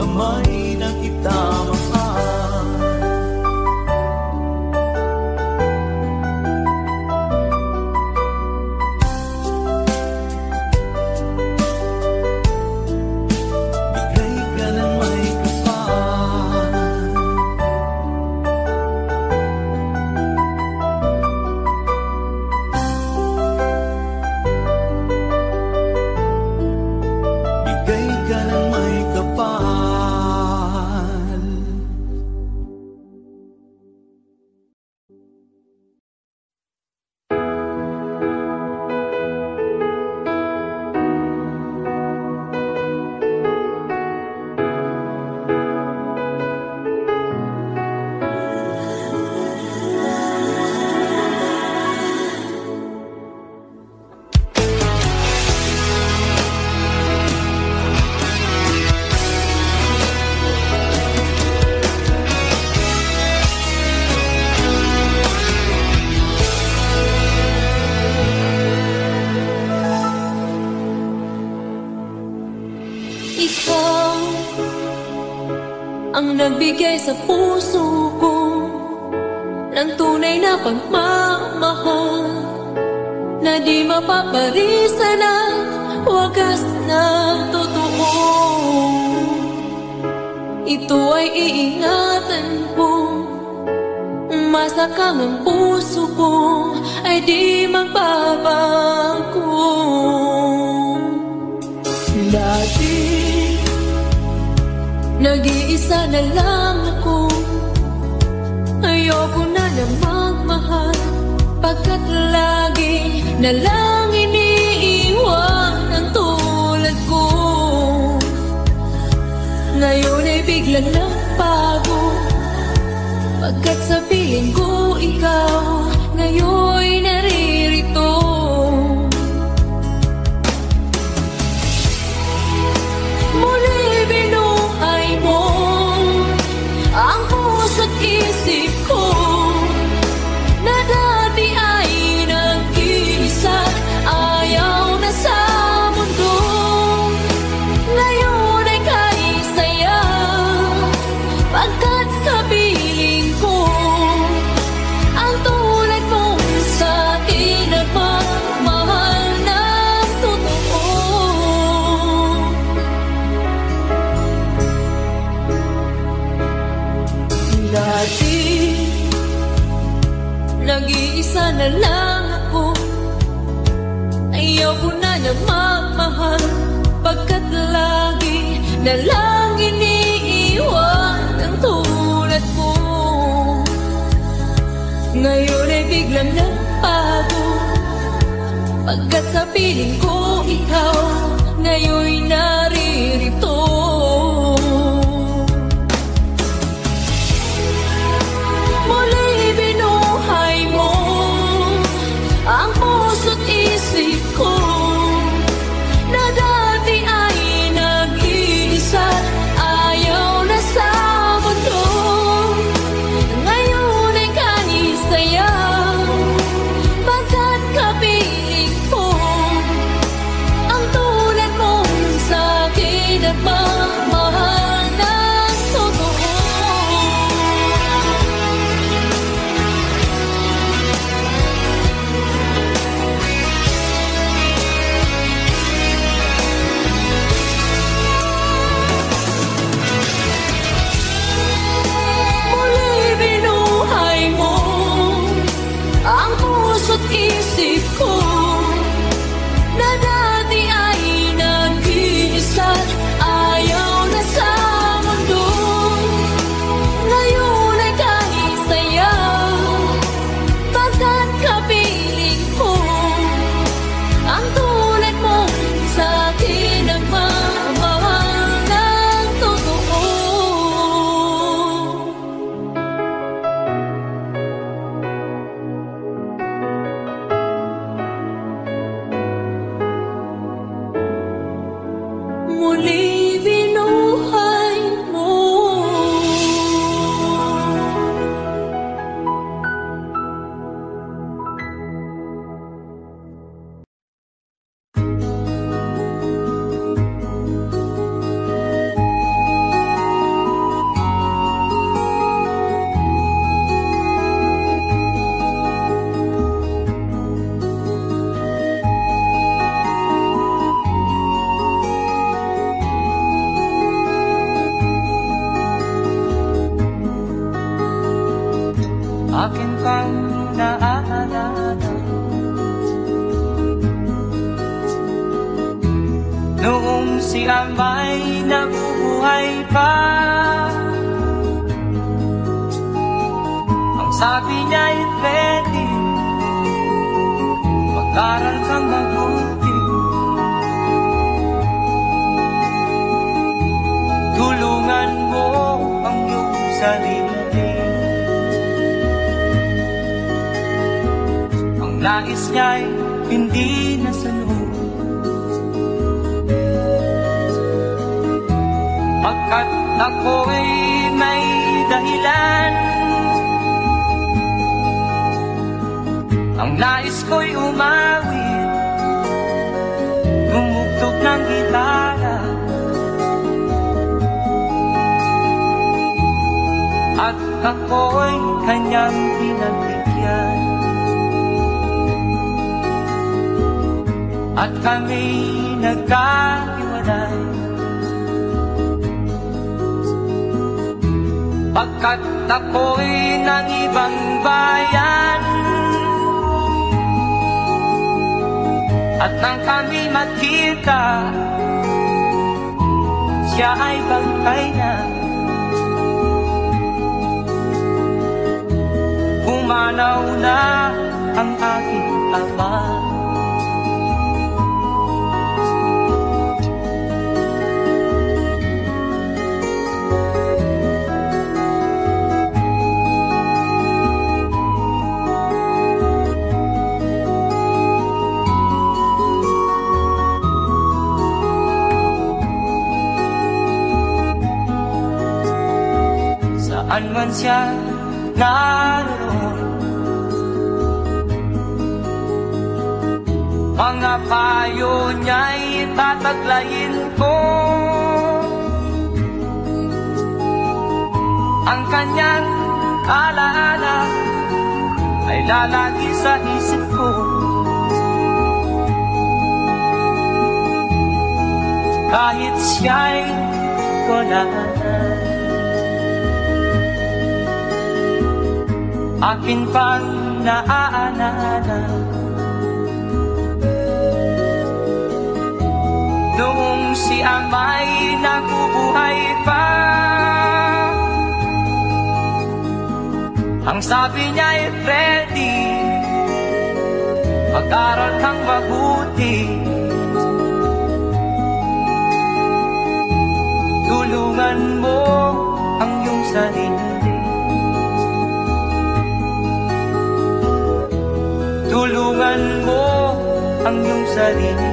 kamay na kita mahal. Bigay ka ng may kapal. Bigay ka ng may kapal. Ikaw ang nagbigay sa puso ko ng tunay na pagmamahal na di mapaparisan at wagas na totoo. Ito ay iingatan ko, masakang ang puso ko ay di magbabago. Dati nag-iisa na lang ako, ayoko na na magmahal, pagkat lagi na lang iniiwan ang tulad ko. Ngayon ay biglang nagbago, pagkat sa piling ko ikaw ngayon naririto. Muli binuhay mo ang puso't isip ko na dati ay nag-iisa, ayaw na sa mundo. Ngayon ay kaisaya, pagkat kapiling ko ang tulad mo sa akin at magmahal ng totoo. Dati nag-iisa na lang ako, ayaw ko na na magmahal, pagkat lagi na lang iniiwan ang tulad mo. Ngayon ay biglang nagbago, pagkat sa piling ko ikaw ngayon naririto. Muli binuhay mo ang puso't isip ko na dati ay nag-iisa, ayaw na sa mundo. Ngayon ay kanisaya, pagkat kapiling ko ang tulad noong si Amay nabubuhay pa. Ang sabi niya ay pwede, mag-aral kang mabuti, tulungan mo ang iyong sarili. Ang nais niya'y hindi nasunod, pagkat ako'y may dahilan. Ang nais ko'y umawit, gumugtog ng gitara, at ako'y kanyang pinagbigyan. At kami nagkahiwalay, pagkat ako'y ng ibang bayan. At nang kami magkita, siya ay bangkay na. Pumanaw na ang aking ama. Saan man siya naroon, mga payo niya'y tataglayin ko. Ang kanyang alaala ay lalagi sa isip ko. Kahit siya'y wala na, akin pang naaalala noong si Amay nabubuhay pa. Ang sabi niya ay Freddy, mag-aral kang mabuti, tulungan mo ang iyong sarili. Tulungan mo ang iyong sarili.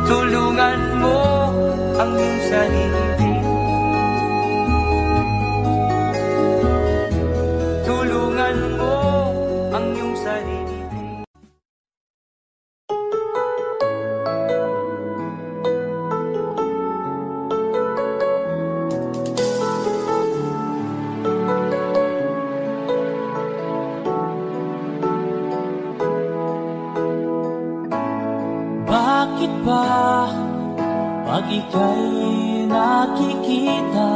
Tulungan mo ang iyong sarili. Tulungan mo ang iyong sarili. Bakit ba pag ika'y nakikita,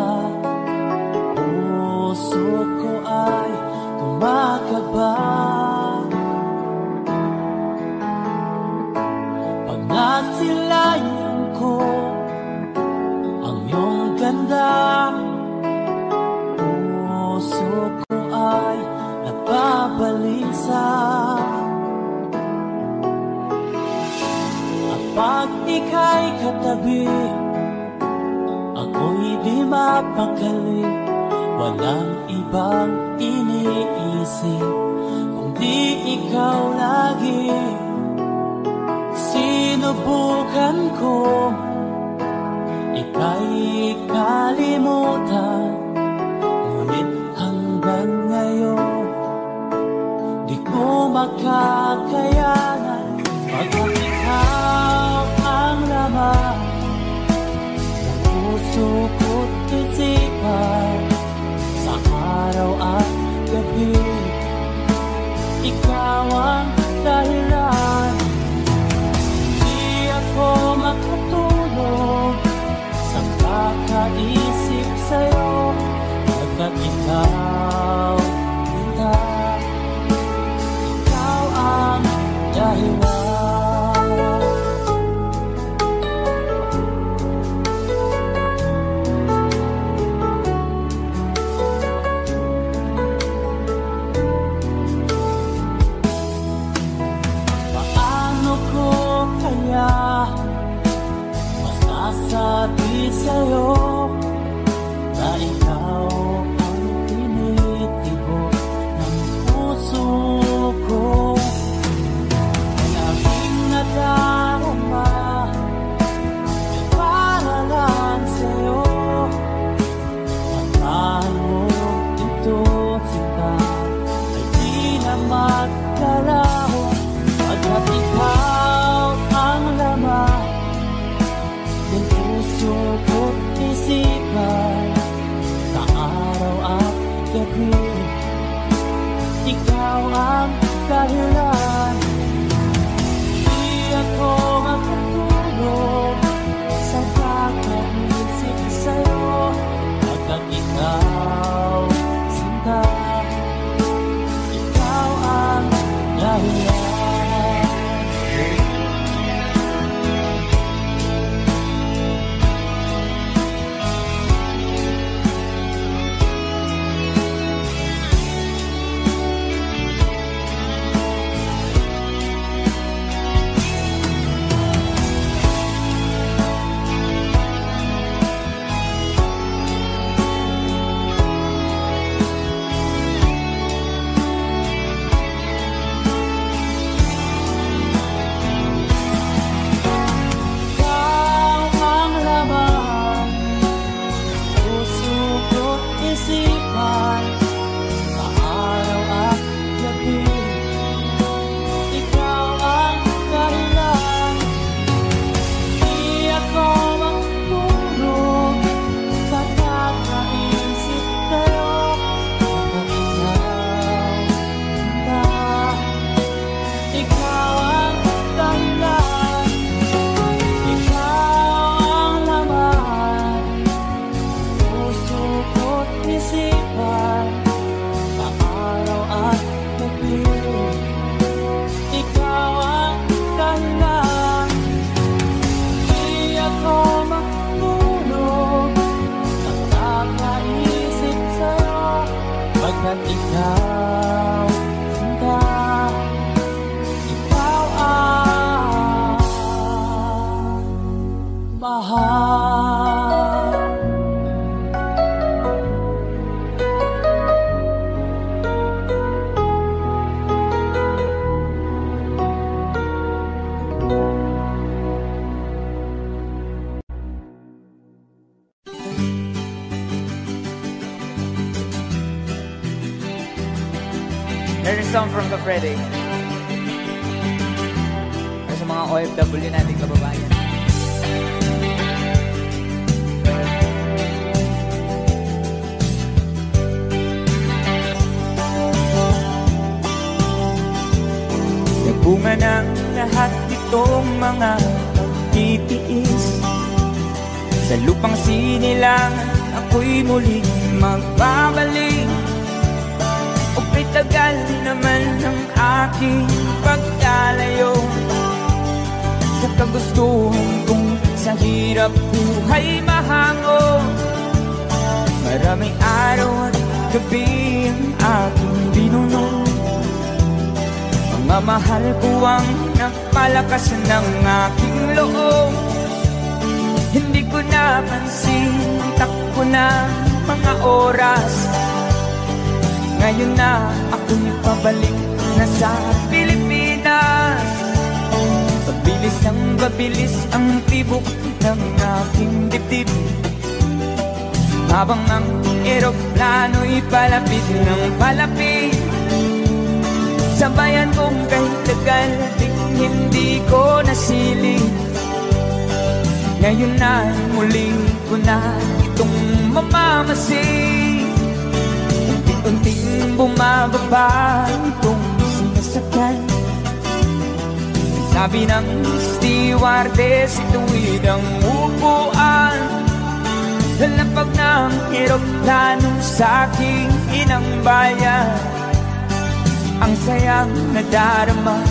puso ko ay kumakaba? Pag nasilayan ko ang iyong ganda, puso ko ay nababalisa. Pag ika'y katabi, ako'y di mapakali. Walang ibang iniisip kundi ikaw lagi. Sinubukan ko ika'y kalimutan, ngunit hanggang ngayon di ko makakayanan. Pagod ikaw ang laman ng puso ko't isipan, sa araw at gabi ikaw ang dahilan. Hindi ako makatulog sa kakaisip sa'yo, pagkat ikaw ang dahilan. kaya mas nasabi sa'yo na ikaw ang tinitibok ng puso ko. Ang aking nadarama ay para lang sa'yo. At mo ito sita ay di na magkalaho, pagkat ikaw ang laman ng puso ko't isipan sa araw at gabi. Ikaw ang dahilan, di ako makatulog sa kakaisip sa'yo, pagkat ikaw sinta, ikaw ang dahilan. There's a song from Kafrede. Para sa mga OFW nating kababayan. Nagbunga ng lahat itong mga pagtitiis. Sa lupang sinilangan, ako'y muling magbabalik. O'y tagal naman ng aking pagkalayo sa kagustuhan kong sa hirap buhay mahango. Maraming araw at gabi ang aking binuno. Mga mahal ko ang nagpalakas ng aking loob. Hindi ko napansin ang takbo ng mga oras. Ngayon na ako'y pabalik na sa Pilipinas. Pabilis ang babilis ang tibok ng aking dibdib, habang ang eroplano'y palapit ng palapit. Sa bayan kong kahit tagal dik hindi ko nasilip. Ngayon na muli ko na itong mamamasid. Unting bumababa itong sinasakyan. Sabi ng stewardess, ituwid ang upuan. Lalapag ng eroplano sa aking inang bayan. Ang sayang nadarama,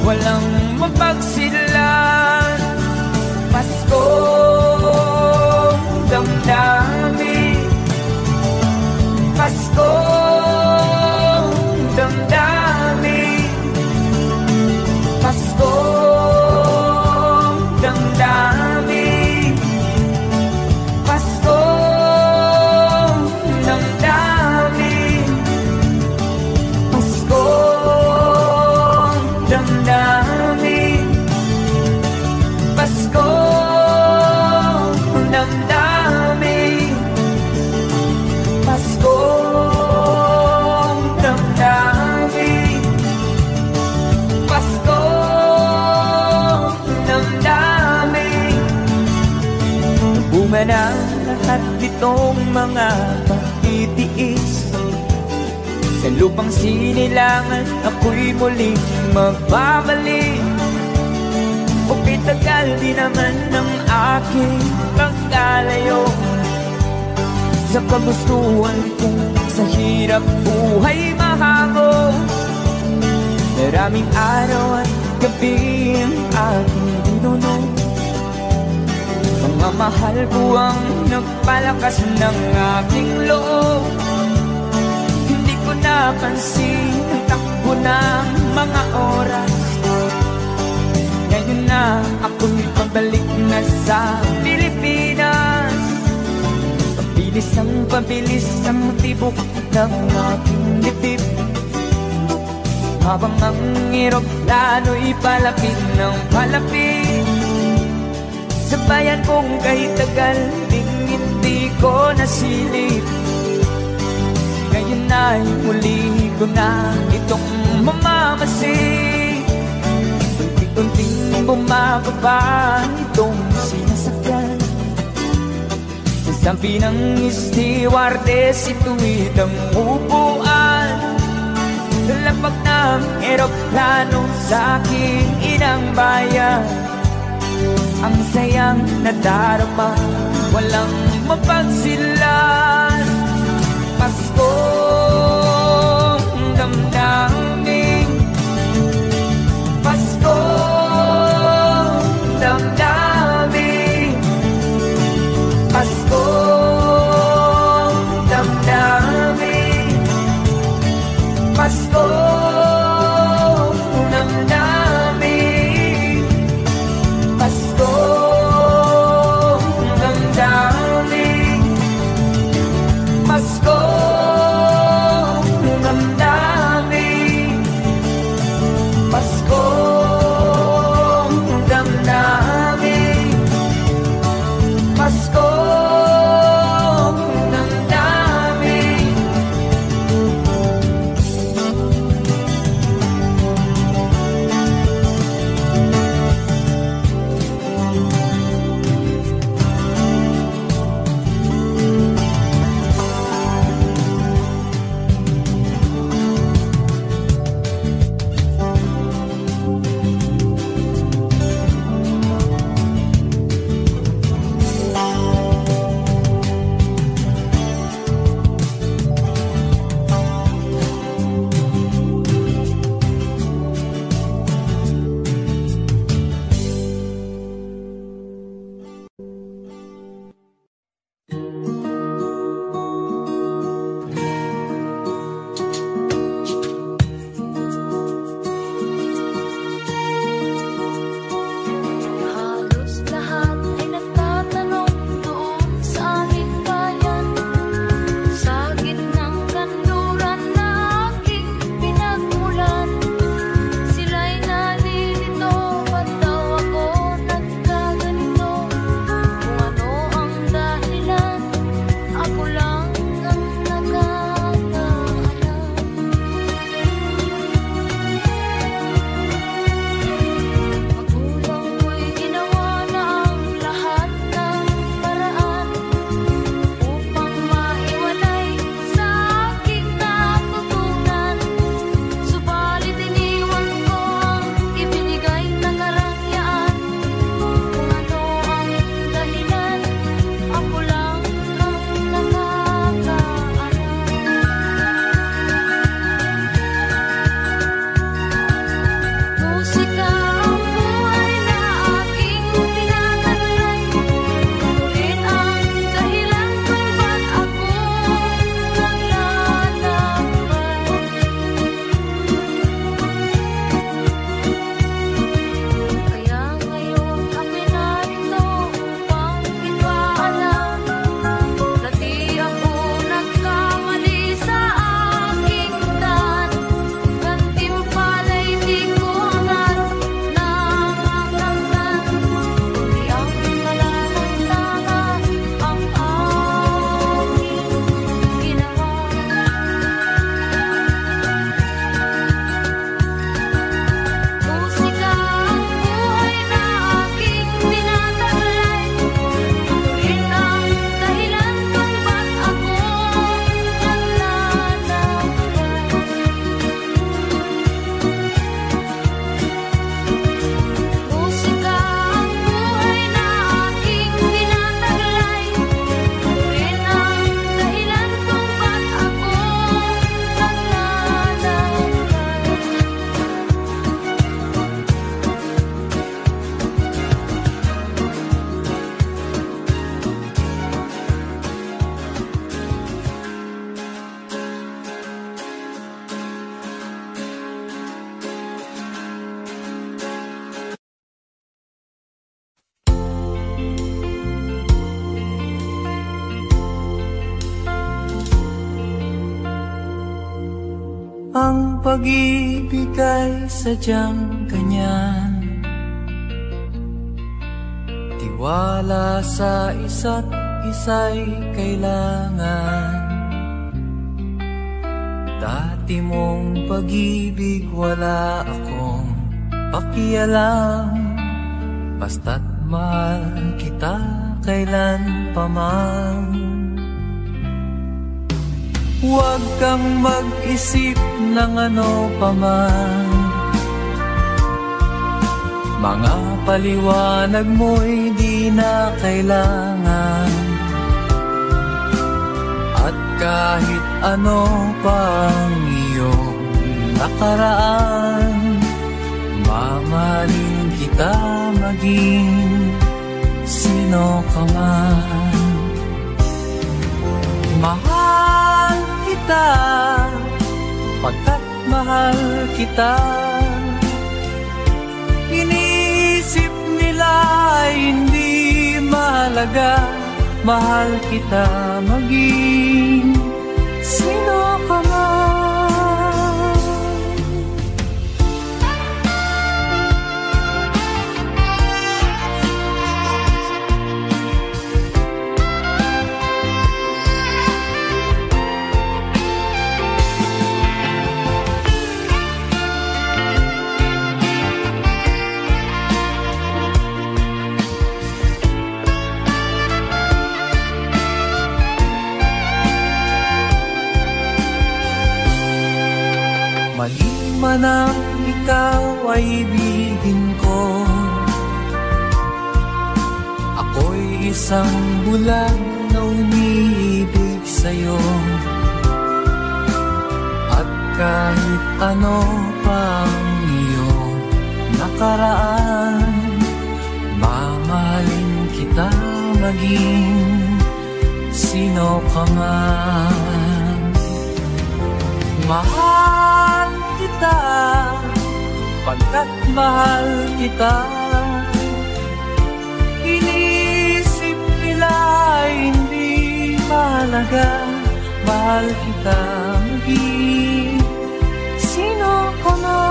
walang mapagsidlan. Paskong damdamin, Paskong damdamin, Paskong man ang lahat nitong mga pagtitiis, sa lupang sinilangan ako'y muling magbabalik. Okay, tagal di naman ng aking pagkalayo sa kagustuhan kong sa hirap buhay mahango. Maraming araw at gabi ang aking dinunong, mga mahal ko ang nagpalakas ng aking loob. Hindi ko napansin ang takbo ng mga oras. Ngayon na ako'y pabalik na sa Pilipinas. Pabilis ang tibok ng aking dibdib, habang ang eroplano'y palapit ng palapit sa bayan kong kahit tagal ding hindi ko nasilip. Ngayon ay muli ko na itong mamamasid, unti-unting bumababa itong sinasakyan. Sabi ng stewardess, itu'y damupuan. Lapag ng eroplano sa aking inang bayan. Ang sayang nadarama, walang mapagsilan. Paskong damdamin, Paskong damdamin, Paskong damdamin, Paskong damdamin, Paskong damdamin, Paskong Ang pag-ibig ay sadyang ganyan, tiwala sa isa't isa'y kailangan. Dati mong pag-ibig wala akong pakialam, basta't mahal kita kailan pa man. Huwag kang mag-isip ng ano pa man, mga paliwanag mo'y di na kailangan. At kahit ano pang iyong nakaraan, mamahalin kita maging sino ka man. Mahal kita pagkat mahal kita. Iniisip nila hindi mahalaga, mahal kita maging sino ka man. Manang ikaw ay ibigin ko, ako'y isang bulag na umiibig sa'yo. At kahit ano pang iyong nakaraan, mamahalin kita maging sino ka man. Mahal kita pagkat mahal kita. Iniisip nila hindi mahalaga, mahal kita maging sino ka man.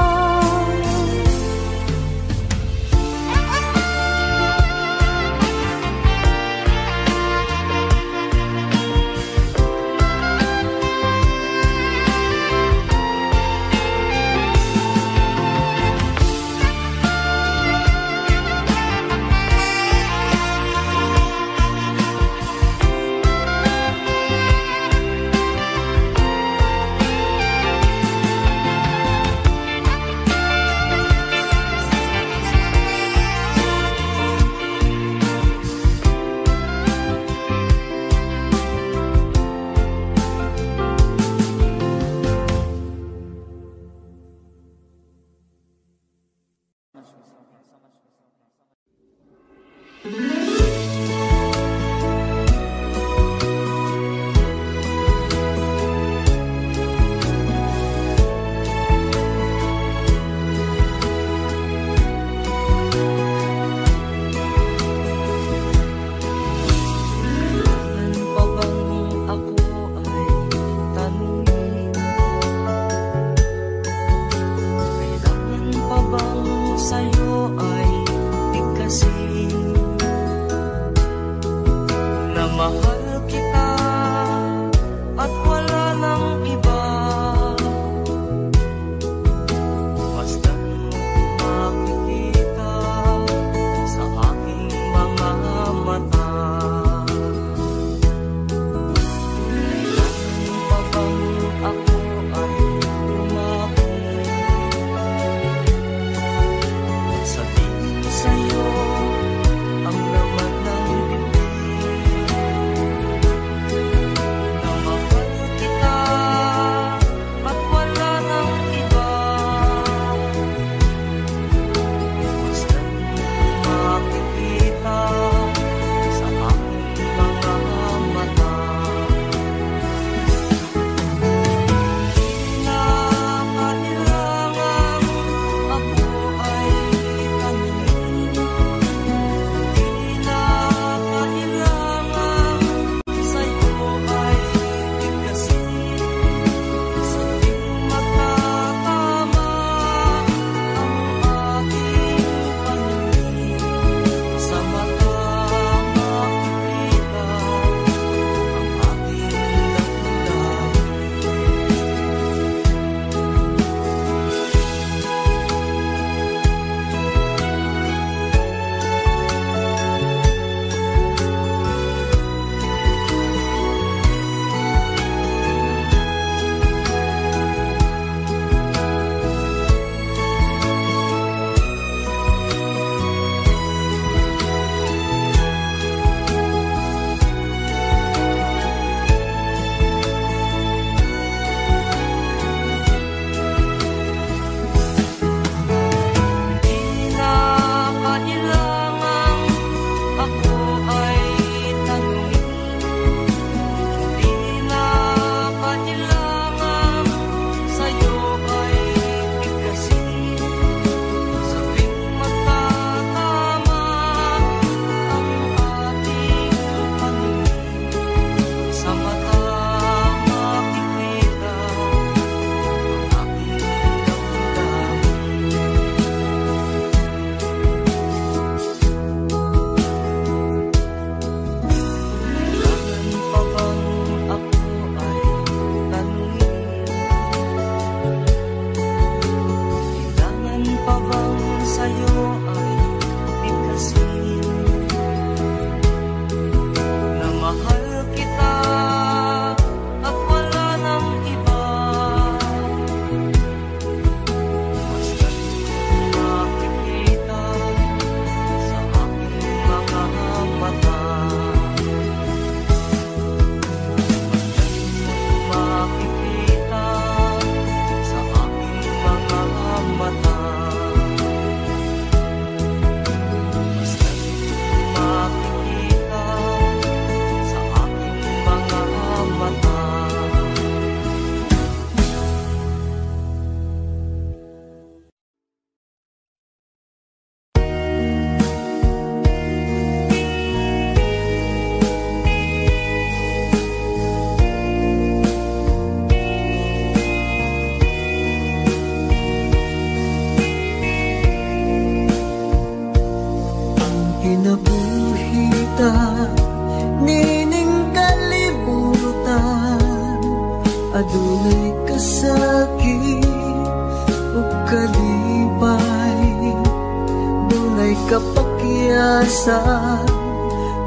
Di kapakyasan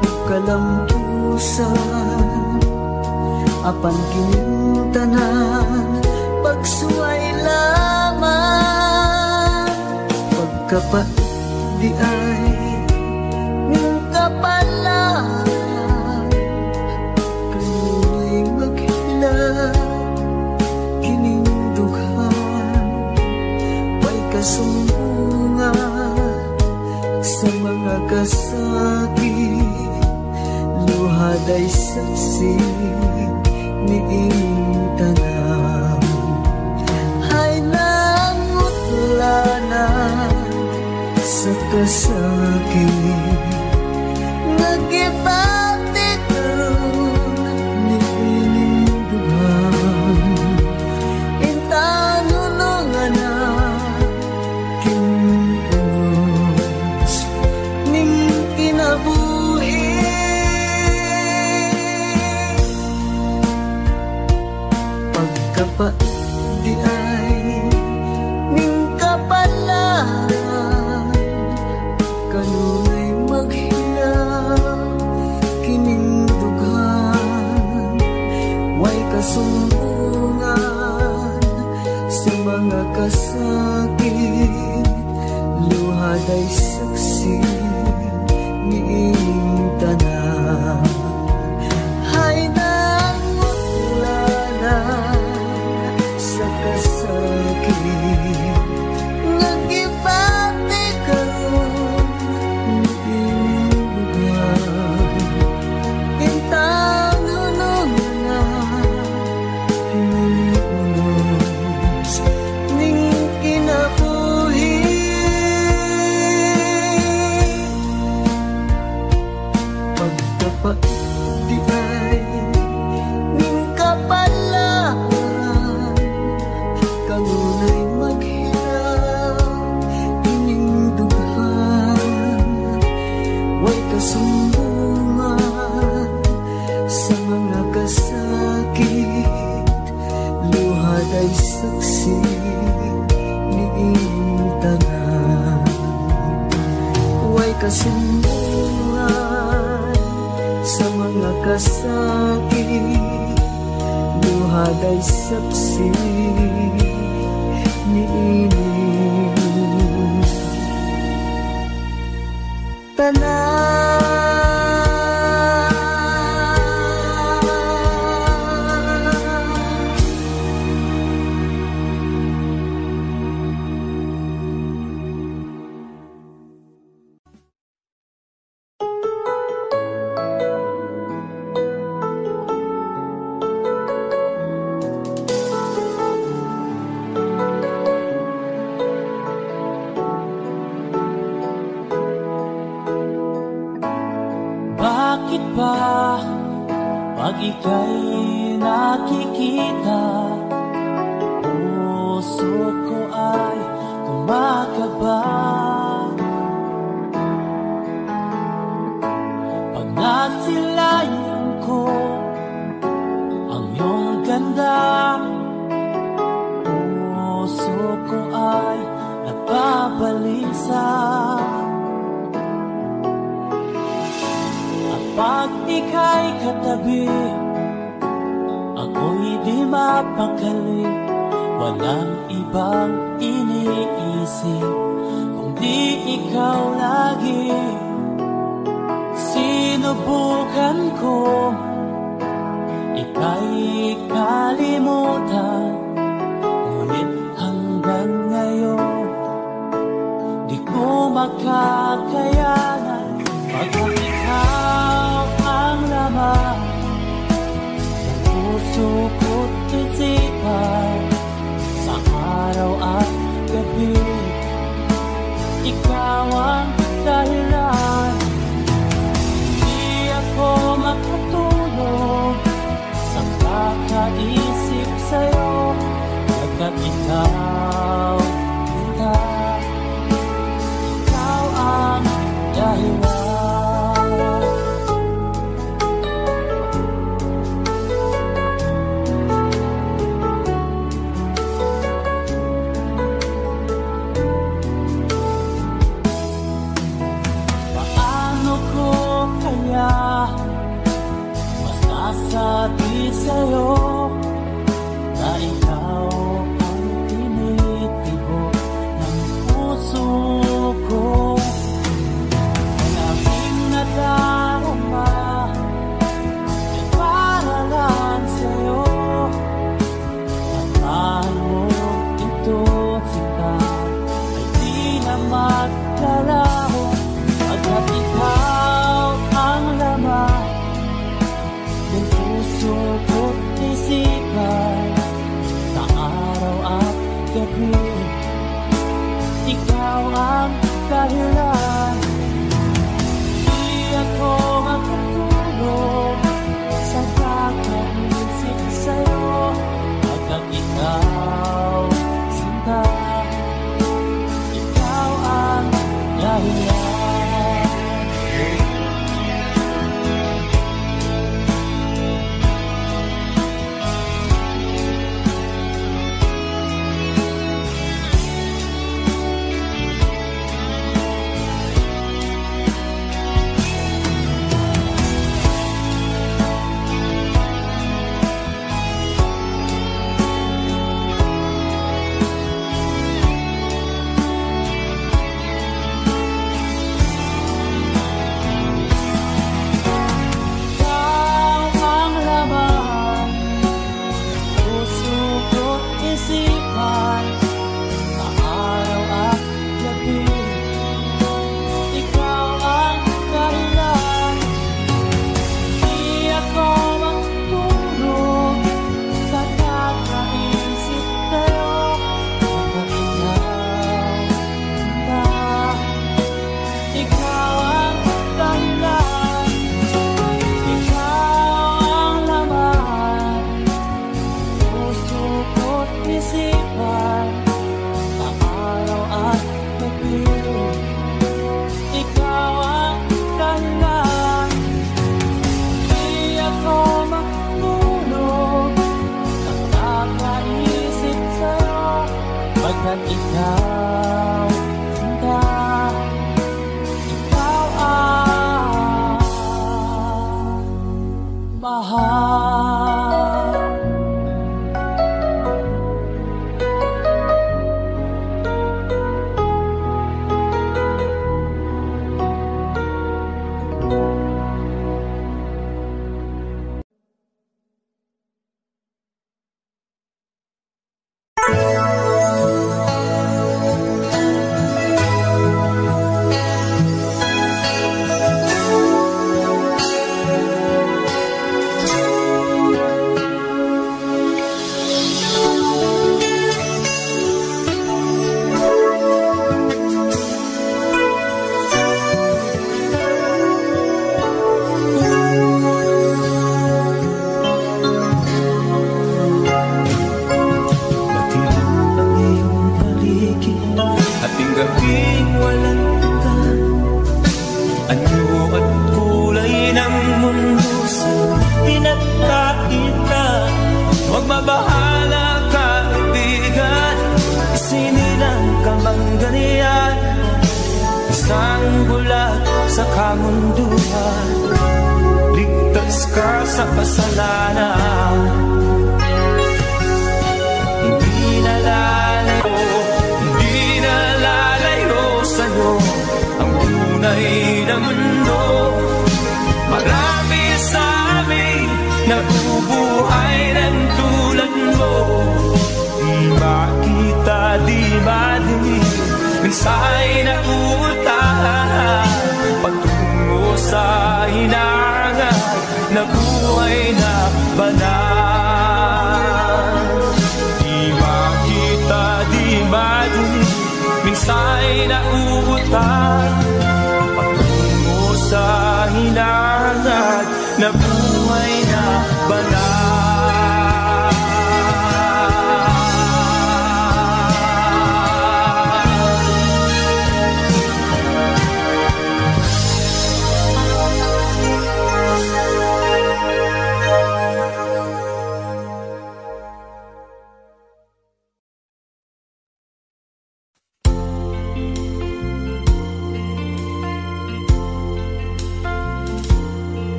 ug kalampusan, apan kining tanan pagsuway lamang. Pagkapat di ay ning kapalan, kanunay maghilang kining dughan. May kasumbungan sa mga kasakit, luhaday saksi ni inyong tanan. Ay nangutla sa kasakit, nagibati karon ni inyong dughan. Intanunungan na kinunos ning kinabuhi. Pagkapa di ay ning kapalan, kanunay maghilang kining dughan. Way kasumbungan sa mga kasakit, luhaday saksi ni inyong tanan. Hay nangutla na sa kasakit, nagibati karon ni inyong dughan. Intanunungan na kinunos ning kinabuhi. Pagkapa di ay ning kapalan, kanunay maghilang ining dughan. Way kasumbungan sa mga kasakit, luhaday saksi ni inyong tanan. Way kasumbungan sa mga kasakit, luhaday saksi ni inyong tanan. Bakit ba pag ika'y nakikita, puso ko ay kumakaba? Pag nasilayan ko ang iyong ganda, puso ko ay napabalisa. Pag ika'y katabi, ako'y di mapakali. Walang ibang iniisip kundi ikaw lagi. Sinubukan ko ika'y kalimutan, ngunit hanggang ngayon di ko makakayanan. Pagkat ikaw ang laman ng puso ko't isipan, sa araw at gabi ikaw ang dahilan. Di ako makatulog sa kakaisip sa'yo, pagkat ikaw ang dahilan. dahilan di ako makatulog sa kakaisip sa'yo hanggang ikaw sinta, ikaw ang dahilan.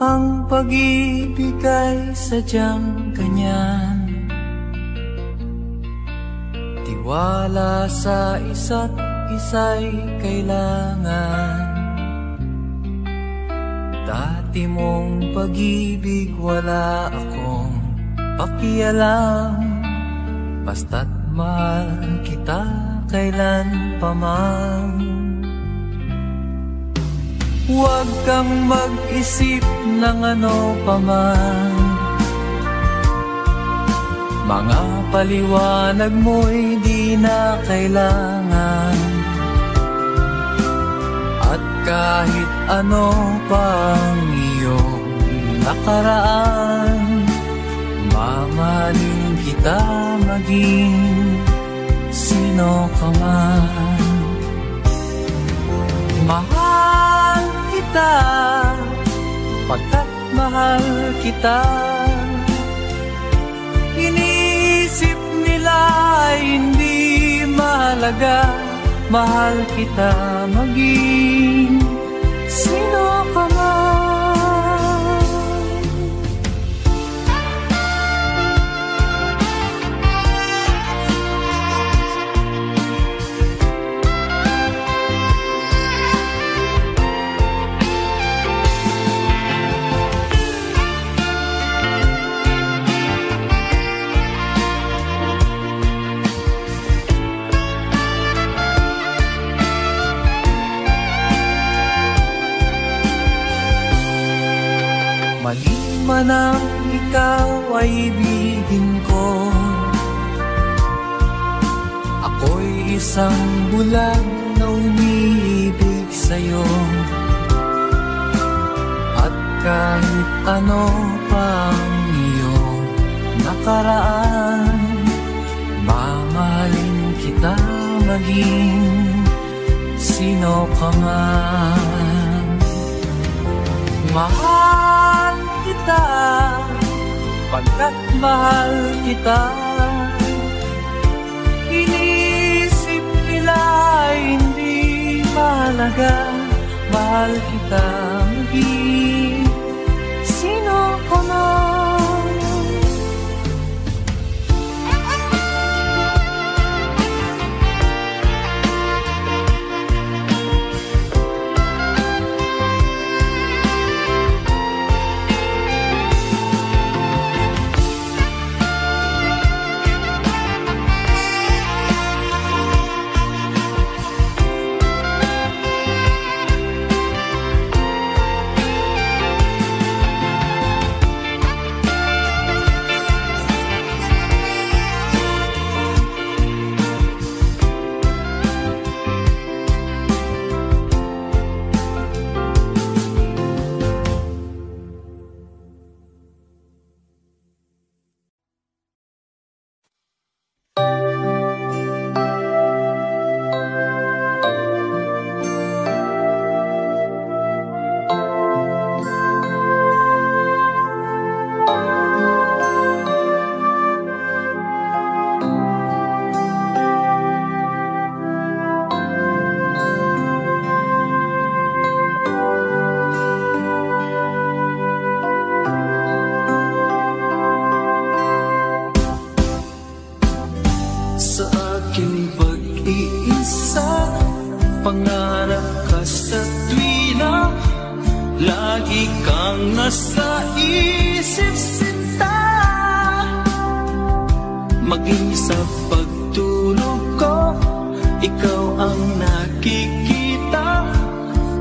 Ang pag-ibig ay sadyang ganyan, tiwala sa isa't isa'y kailangan. Dati mong pag-ibig wala akong pakialam, basta't mahal kita kailan pa man. Huwag kang mag-isip ng ano pa man, Mga paliwanag mo'y di na kailangan, at kahit ano pang iyong nakaraan, mamahalin kita maging sino ka man. Mahal kita pagkat mahal kita. Inisip nila hindi mahalaga, mahal kita maging sino ka man. Man ang ikaw ay ibigin ko, ako'y isang bulag na umiibig sa'yo. At kahit ano pang iyong nakaraan, mamahalin kita maging sino ka man. Mahal kita pagkat mahal kita. Inisip nila hindi mahalaga, mahal kita maging sino ka man. Pangarap ka sa tuwina, lagi kang nasa isip sinta. Maging sa pagtulog ko, ikaw ang nakikita.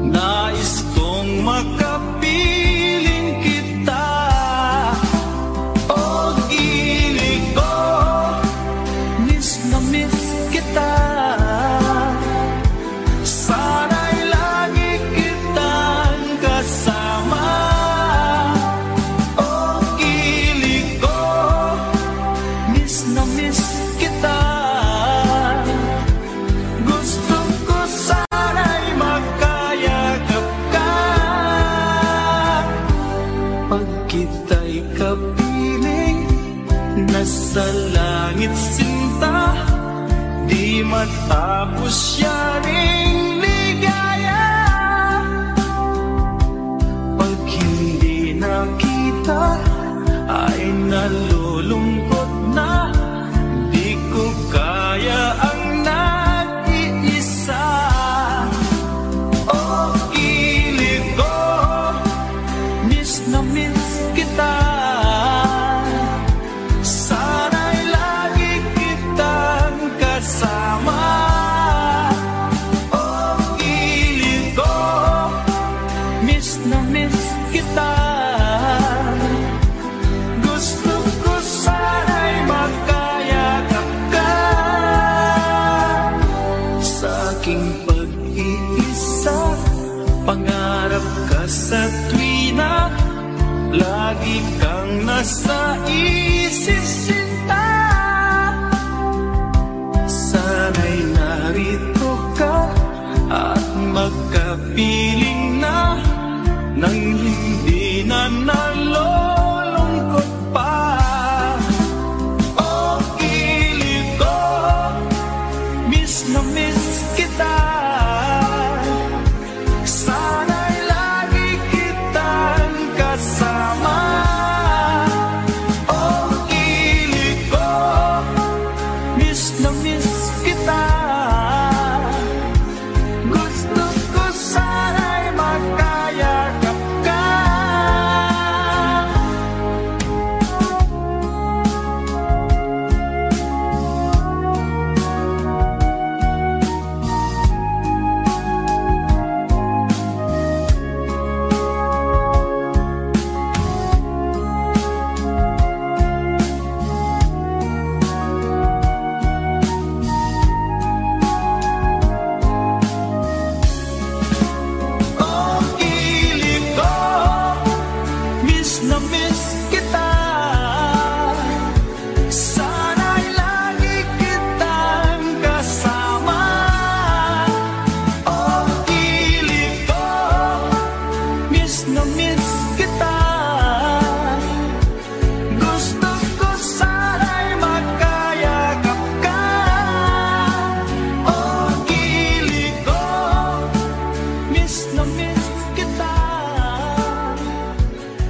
Nais kong makapiling kita. O gilig ko, miss na miss kita. Sa langit sinta, di matapos yaring ligaya. Pag hindi nakita, ay nalulungkot na. Di ko kaya ang nag-iisa. O kilig ko, miss na miss kita. Sana'y lagi kitang kasama. nag-iisa. Pangarap ka sa tuwina, lagi kang nasa isip sinta. Sana'y narito ka at magkapiling na nang hindi na nalulungkot pa. Oh, kilig ko, miss na miss kita. Sana'y lagi kitang kasama. Oh, kilig ko, miss na miss kita. Gusto ko sana'y magkayakap ka. Oh, kilig ko, miss na miss kita. Sana'y lagi kitang kasama. Oh, kilig ko, miss na miss kita. Gusto ko sana'y magkayakap ka. Oh, kilig ko, miss na miss kita.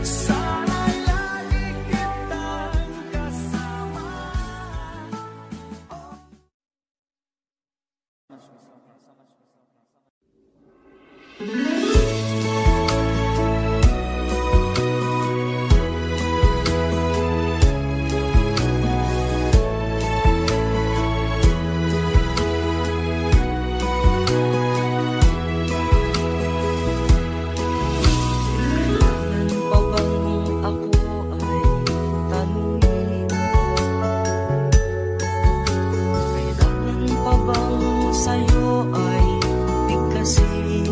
Sana'y lagi kitang kasama. Pa bang ako ay tanungin? Kailangan pa bang sa'yo ay bigkasin?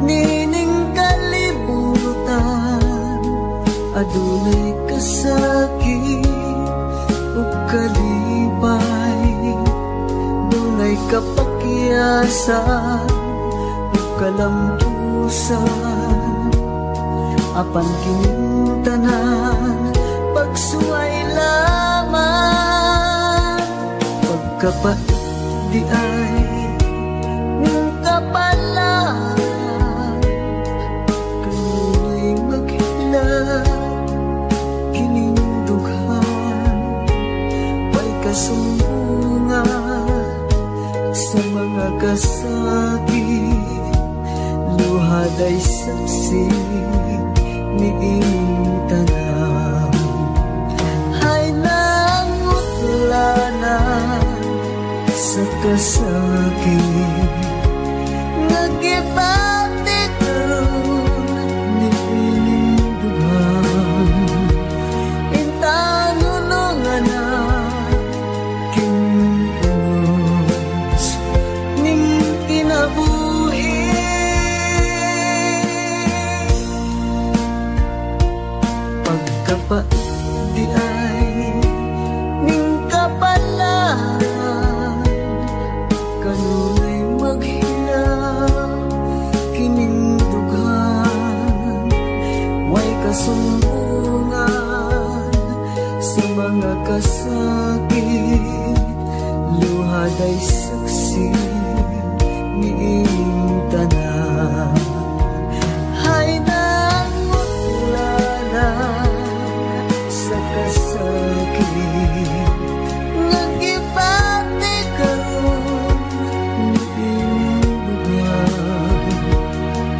nining kalibutan, adunay kasakit ug kalipay, dunay kapakyasan ug kalampusan, apan kining tanan pagsuway lamang, pagkapait di ay ng kapalaan, kanunay maghilang kining dughan, may kasumbungan sa mga kasakit, luhaday saksi ni ining tanan. Hay nangutlanan sa kasakit, nagipati karon ni ining dughan, intanunungan na kinunos ning kinabuhi. Pagkapait di ay ning kapalaan, kanunay maghilang kining dughan, way kasumbungan sa mga kasakit, luhaday saksi ni ining tanan. Hay nangutlanan sa kasakit, nagipati karon ni ining dughan,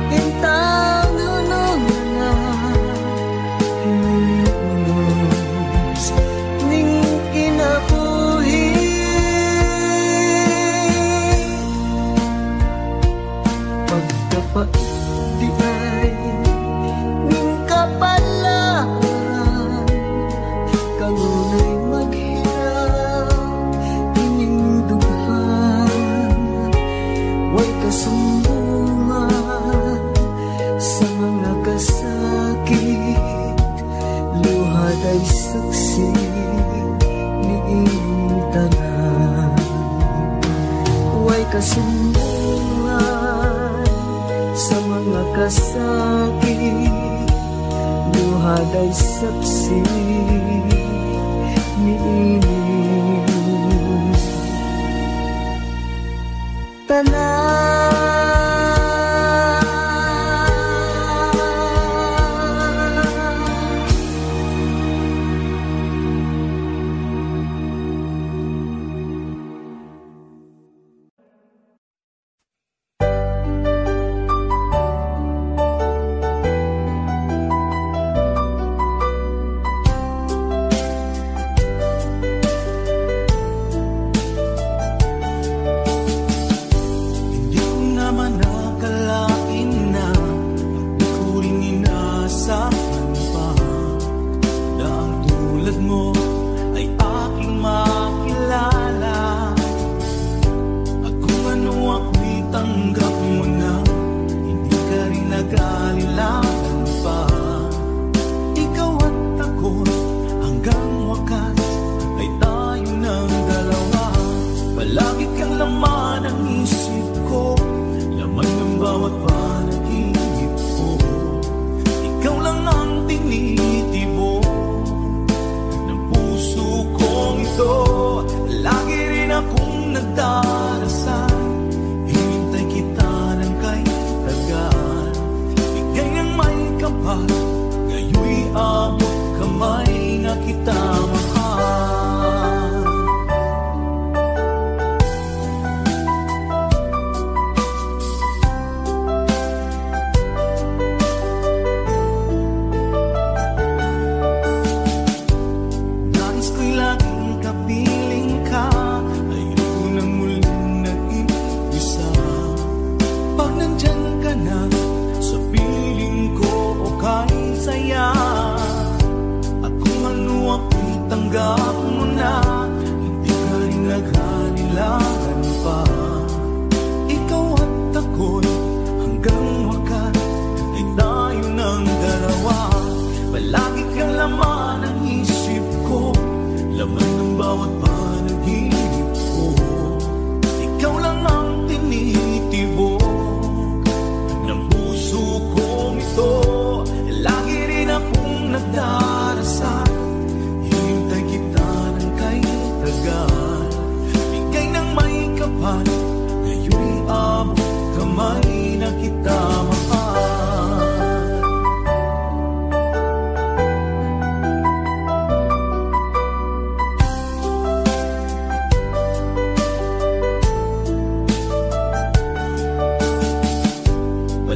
intanunungan na kining unos ning kinabuhi. Pagkapait di ay ning kapalaan, kanunay maghilang kining dughan, way kasumbungan sa mga kasakit, luhaday saksi ni ining tanan. Way kasumbungan sa mga kasakit, luhaday saksi ni ining tanan. Hindi ko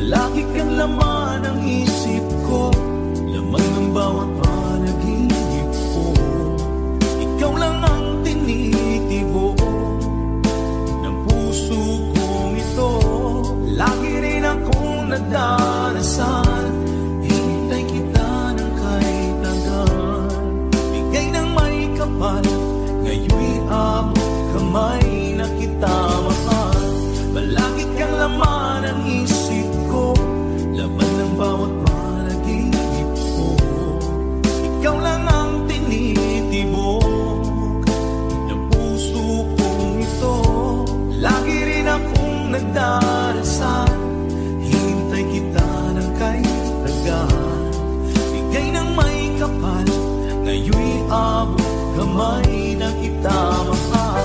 Palagi kang laman ng isip ko, laman ng bawat panaginip ko. Ikaw lang ang tinitibo ng puso kong ito. Lagi rin akong nagdarasal, hintay kita ng kahit hanggan. Bigay ng may kapal, ngayon'y abot kamay na kita mahal. Palagi kang laman ng isip ko, laman ng bawat panaginip ko. Ikaw lang ang tinitibok ng puso kong ito. Lagi rin akong nagdarasal, hintay kita ng kahit hanggan. Bigay ng may kapal, ngayon'y abot kamay na kita mahal.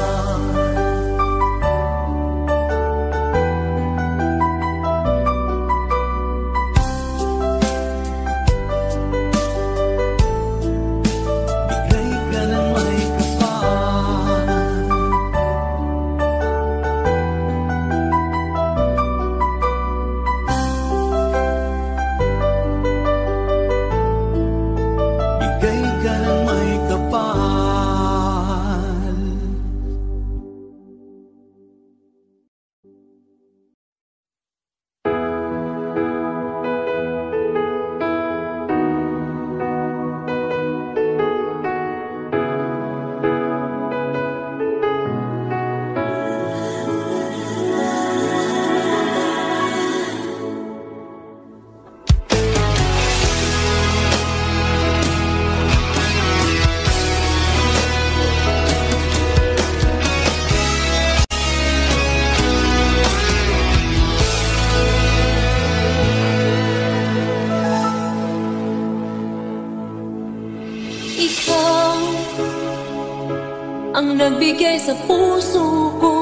Ang nagbigay sa puso ko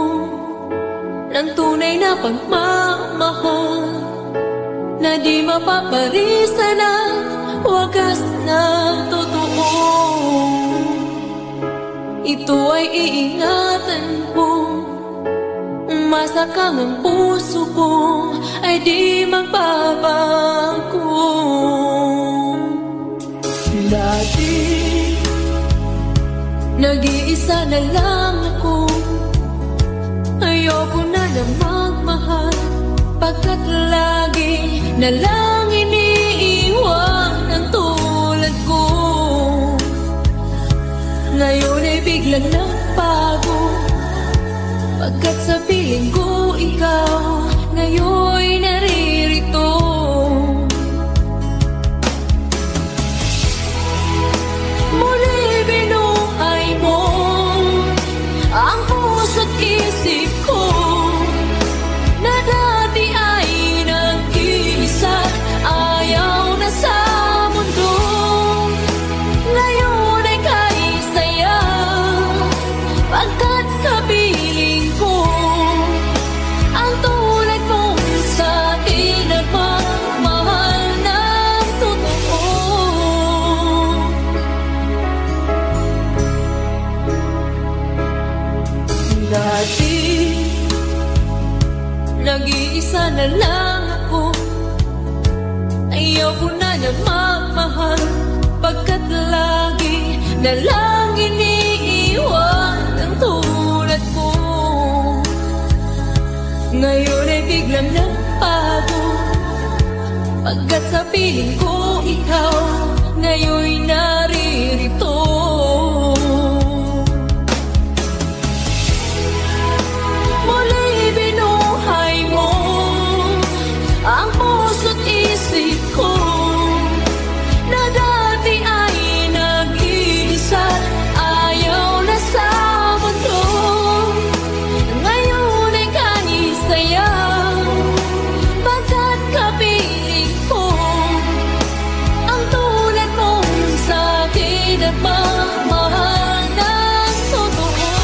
ng tunay na pagmamahal na di mapaparisan at wagas na totoo. Ito ay iingatan ko, masakang ang puso ko ay di magbabago. Lagi nag-iisa na lang ako, ayoko na na magmahal, pagkat lagi na lang iniiwan ang tulad ko. Ngayon ay biglang nagbago, pagkat sa piling ko ikaw ngayon'y naririto. Muli binuhay mo ang puso't isip ko na dati ay nag-iisa, ayaw na sa mundo. Ngayon ay kahit saya, pagkat kapiling ko ang tulad mong sa'kin at magmahal ng totoo. Dati nag-iisa na lang ako, ayaw ko na na magmahal, pagkat lagi na lang iniiwan ang tulad ko. Ngayon ay biglang nagbago, pagkat sa piling ko ikaw ngayon'y naririto. Muli binuhay mo ang puso't isip ko na dati ay nag-iisa, ayaw na sa mundo. Ngayon ay kahit saya, pagkat kapiling ko ang tulad mong sa'kin at magmahal ng totoo.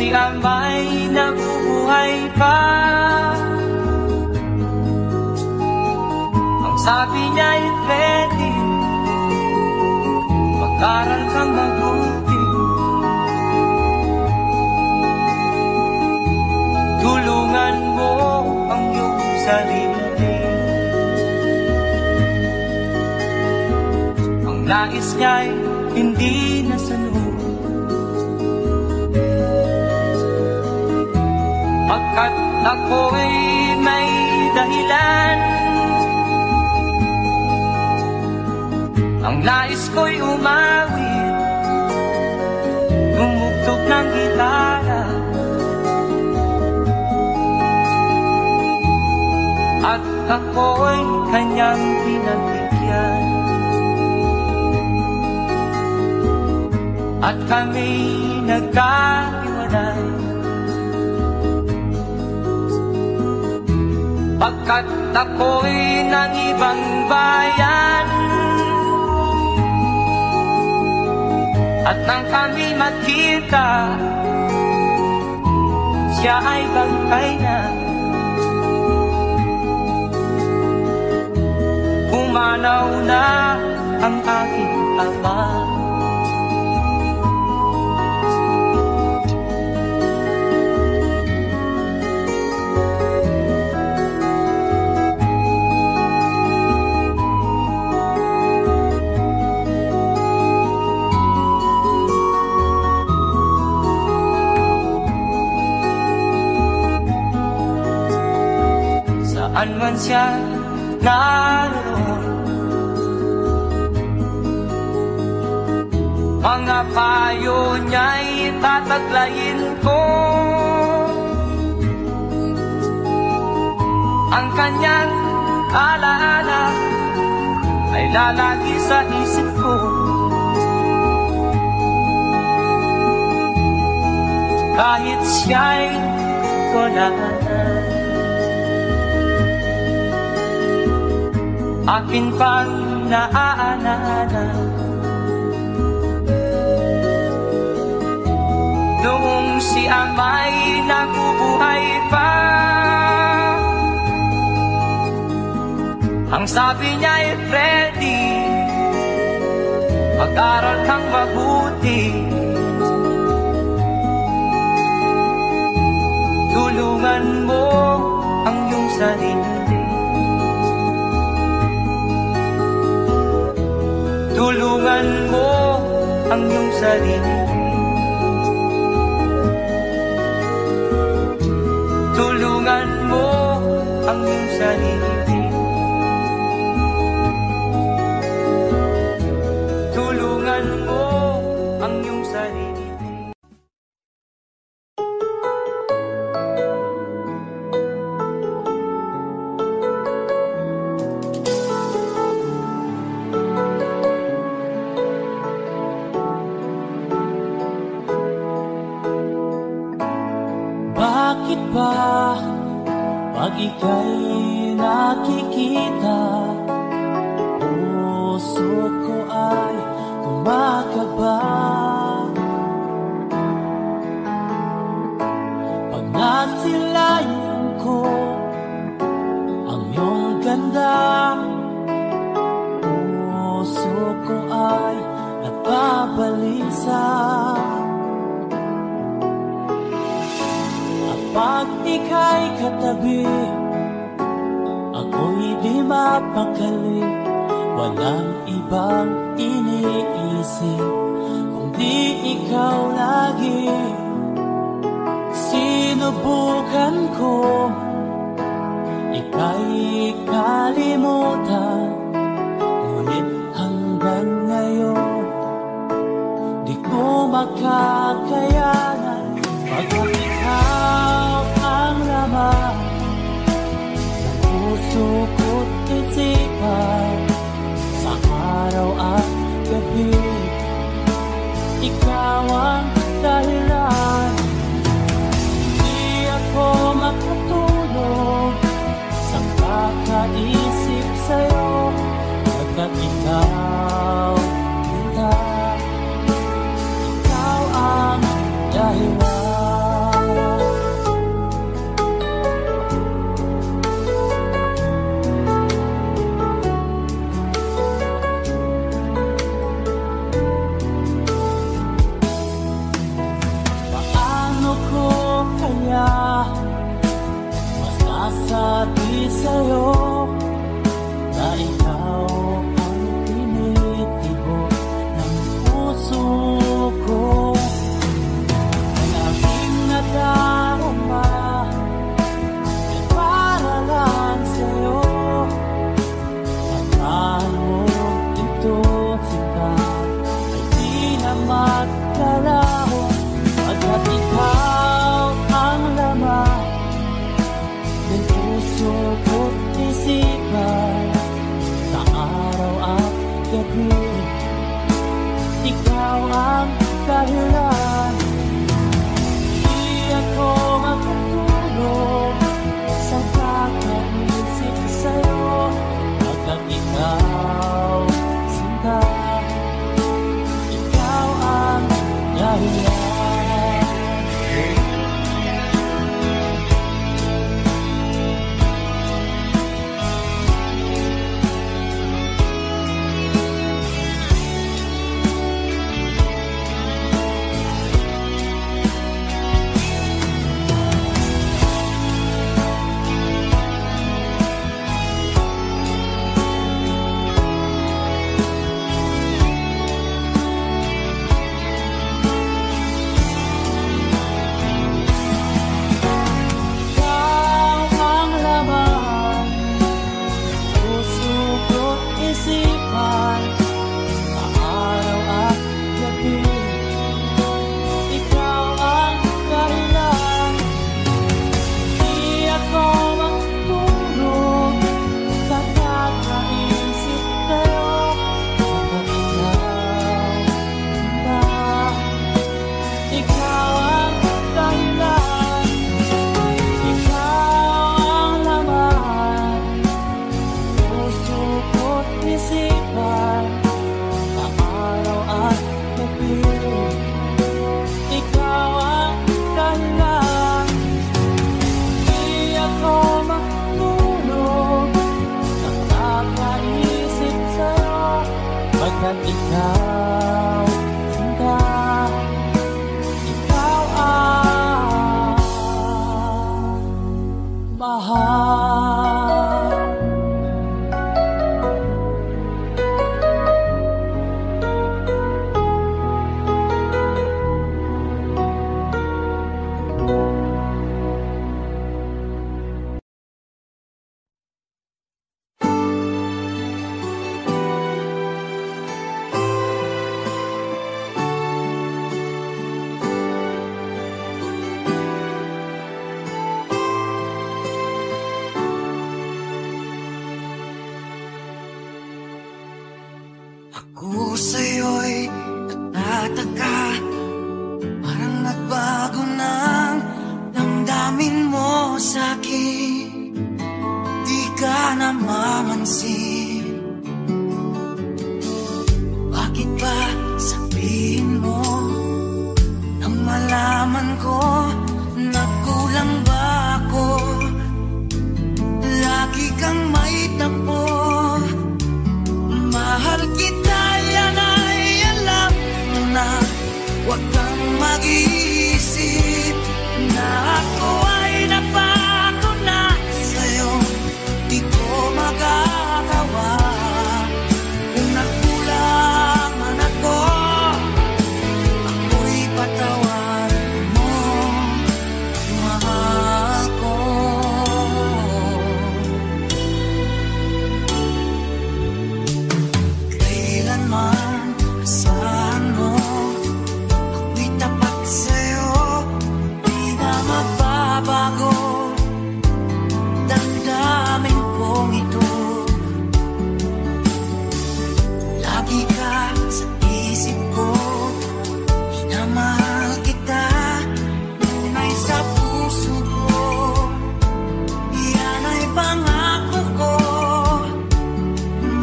si Amay nabubuhay pa. Ang sabi niya ay pwede, mag-aral kang mabuti. Tulungan mo ang iyong sarili. Ang nais niya'y hindi nasunod, pagkat ako'y may dahilan. Ang nais ko'y umawit, tumugtog ng gitara, at ako'y kanyang pinagbigyan. At kami nagkahiwalay, pagkat ako'y ng ibang bayan. At nang kami magkita, siya ay bangkay na. Pumanaw na ang aking ama. Saan man siya naroon, mga payo niya'y tataglayin ko. Ang kanyang alaala ay lalagi sa isip ko. Kahit siya'y wala na, akin pang naaalala noong si Amay nabubuhay pa. Ang sabi niya ay Freddy, mag-aral kang mabuti. Tulungan mo ang iyong sarili. Tulungan mo ang iyong sarili. Tulungan mo ang iyong sarili. Tulungan mo ang iyong sarili. Bakit ba pag ika'y nakikita, puso ko ay kumakaba? Pag nasilayan ko ang iyong ganda, puso ko ay nababalisa. Pag ika'y katabi, ako'y di mapakali. Walang ibang iniisip kundi ikaw lagi. Sinubukan ko ika'y kalimutan, ngunit hanggang ngayon di ko makakayanan. Pagkat ikaw ang laman ng puso ko't isipan, sa araw at gabi ikaw ang dahilan. Hindi ako makatulog sa kakaisip sa'yo, pagkat ikaw ang dahilan. ikaw ang dahilan. Di ako makatulog sa kakaisip sa'yo, pagkat ikaw sinta, ikaw ang dahilan. Ako sa'yo'y nagtataka, parang nagbago ng damdamin mo sa'kin. Di ka namamansin, bakit ba sabihin mo nang malaman ko nagkulang ba ako? Lagi kang may tapo, mahal kita, yan ay alam mo na. Huwag kang mag-iisip na ako ay napako na sa'yo. Di ko magagawa kung nagkulang man ako, ako'y patawarin mo, mahal ko. Kailanman asahan mo, ako'y tapat sa'yo, di na magbabago. Damdamin kong ito, lagi ka sa isip ko. Minamahal kita, tunay sa puso ko. Yan ay pangako ko.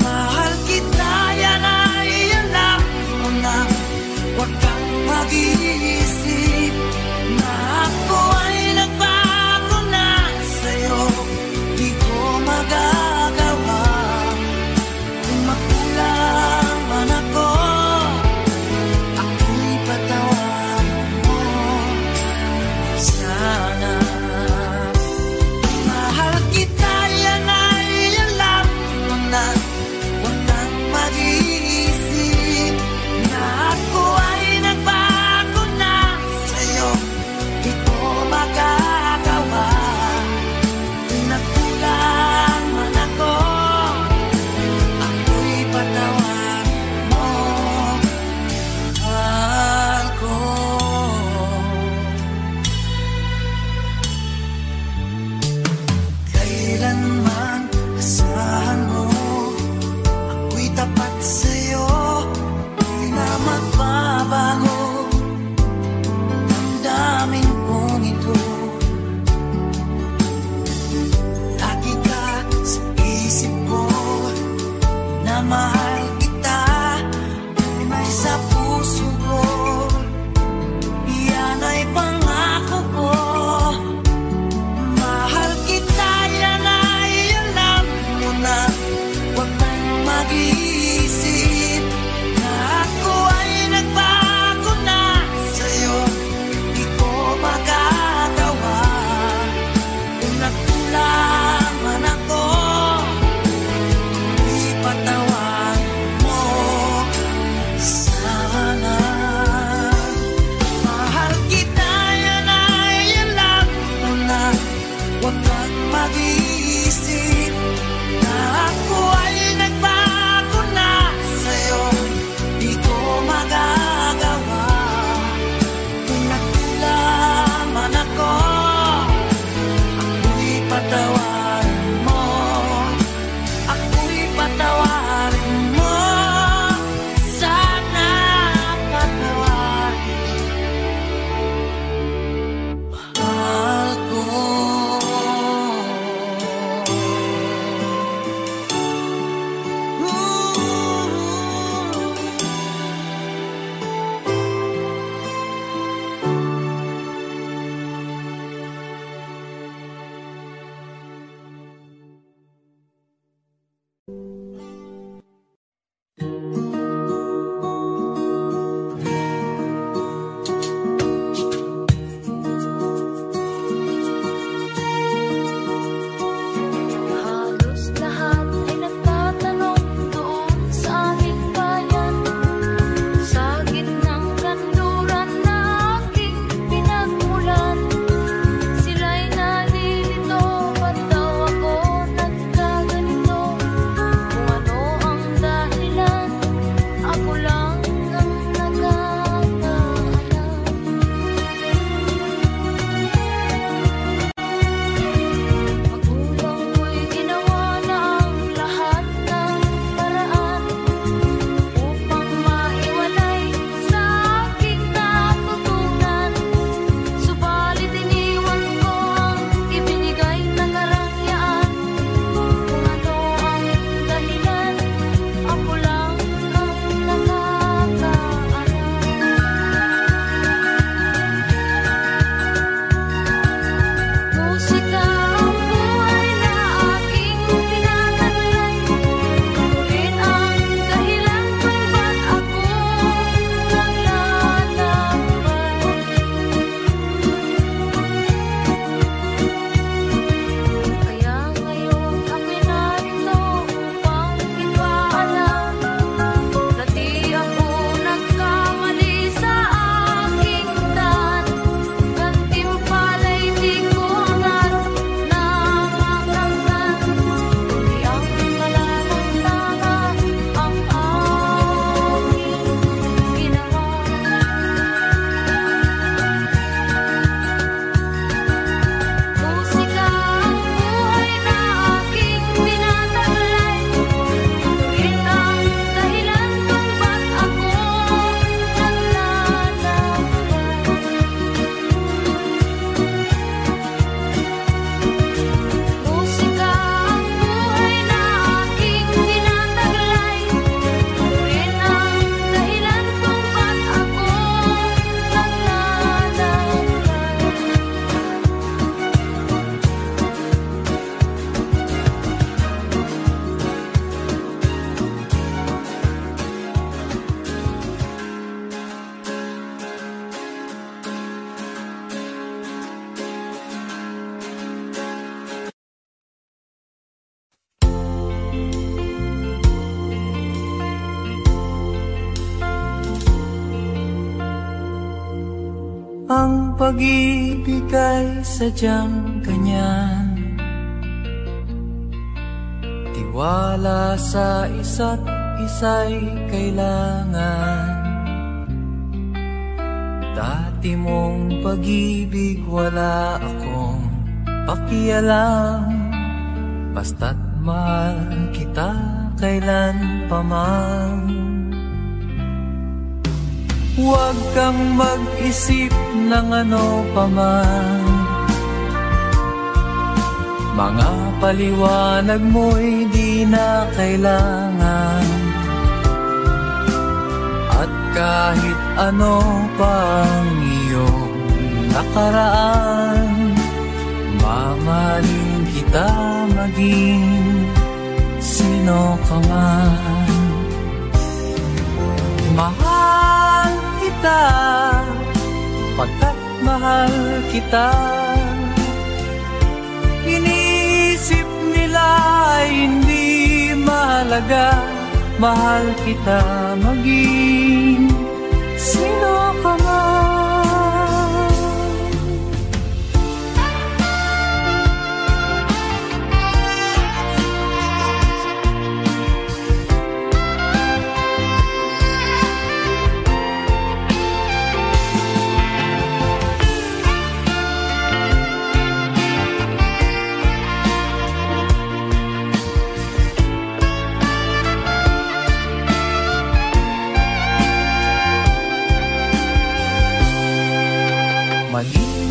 Mahal kita, yan ay alam mo na. Huwag kang mag-iisip na ako ay nagbago na sa'yo. Di ko magagawa kung magkulang man ako, ako'y patawarin mo sana. Mahal kita, yan ay alam mo na. Huwag kang mag-iisip na ako ay nagbago na sa'yo. Di ko magagawa sa puso ko. Yan ay pangako ko. Mahal kita, yan ay alam mo na. Huwag kang mag-iisip na ako ay nagbago na sa'yo. Di ko magagawa kung nagkulang man ako. Ipatawan mo sana. Mahal kita, yan ay alam mo na. Huwag kang mag-iisip na ako ay nagbago na sa'yo. Di ko magagawa kung nagkulang man ako. Ako'y patawarin mo. Ako'y patawarin mo. Sana patawarin mahal ko. Halos lahat ay nagtatanong doon sa aming bayan. Sa gitnang kanluran na aking pinagmulan, sila'y nalilito, ba't daw ako nagkaganito? Kung ano ang dahilan, ako lang ang nakakaalam. Magulang ko'y ginawa na ang lahat ng paraan upang maiwalay sa aking natutunan. Subalit iniwan ko ang ibinigay na karangyaan. Kung ano ang dahilan, ako lang ang nakakaalam. Musika ang buhay na aking pinataglay. Rin ang dahilan kung ba't ako naglalakbay. Kaya ngayon ako'y narito upang ipaalam na di ako nagkamali sa aking daan. Gantimpala'y di ko hangad na makamtan, kundi ang nalalamdaman ang aking ginawa. Musika ang buhay na aking pinataglay. Rin ang dahilan kung ba't ako naglalakbay. Musika ang buhay na aking pinataglay. Rin ang dahilan kung ba't ako Ang pag-ibig ay sadyang ganyan. Tiwala sa isa't isa'y kailangan. Dati mong pag-ibig wala akong pakialam. Basta't mahal kita kailan pa man. Huwag kang mag-isip ng ano pa man. Mga paliwanag mo'y di na kailangan. At kahit ano pang iyong nakaraan, mamahalin kita maging sino ka man. Mahal kita pagkat mahal kita. Inisip nila hindi mahalaga, mahal kita maging sino ka man.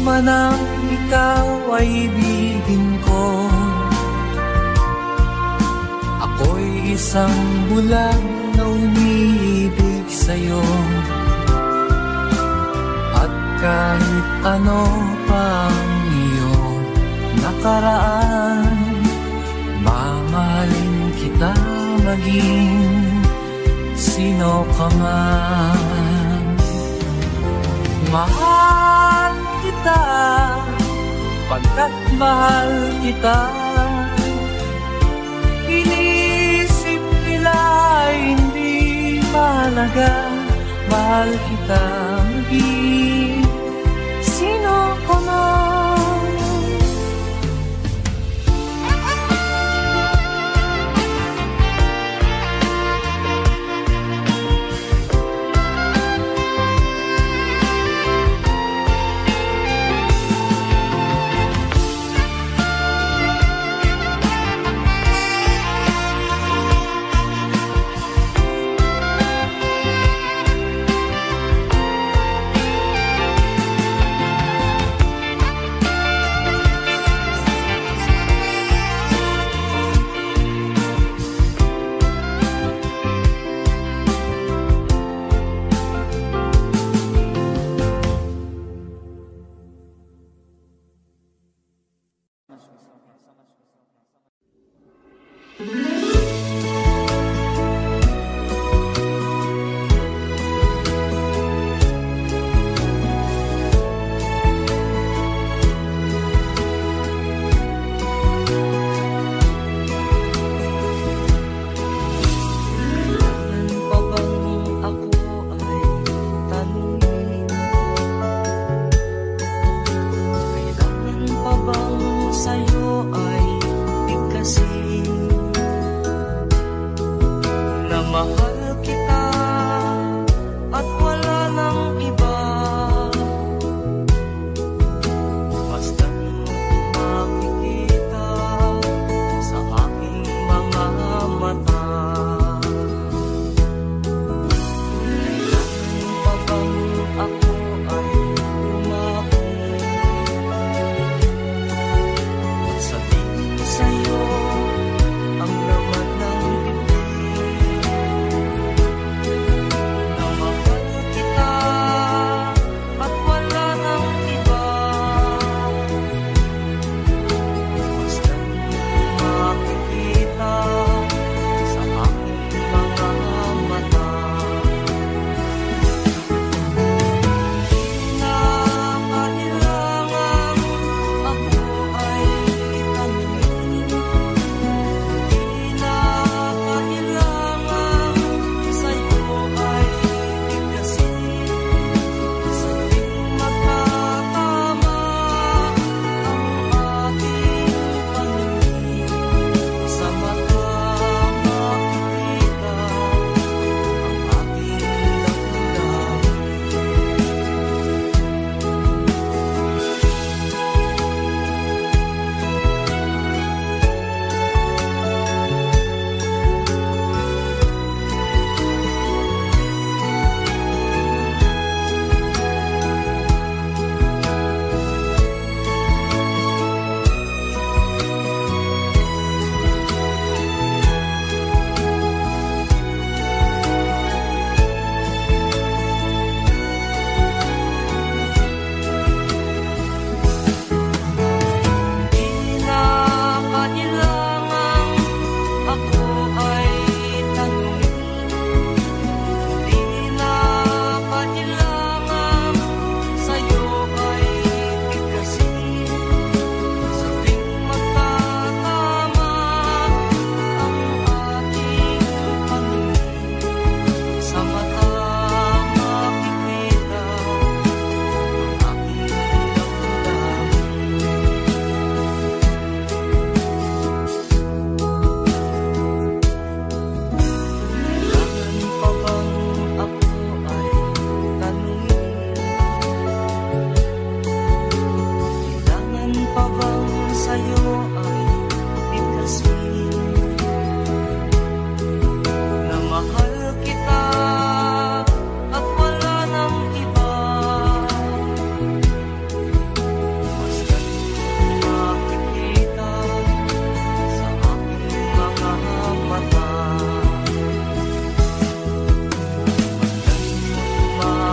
Man ang ikaw ay ibigin ko, ako'y isang bulag na umiibig sa'yo. At kahit ano pang iyong nakaraan, mamahalin kita maging sino ka man. Mahal kita pagkat mahal kita. Inisip nila hindi mahalaga, mahal kita maging sino ka man.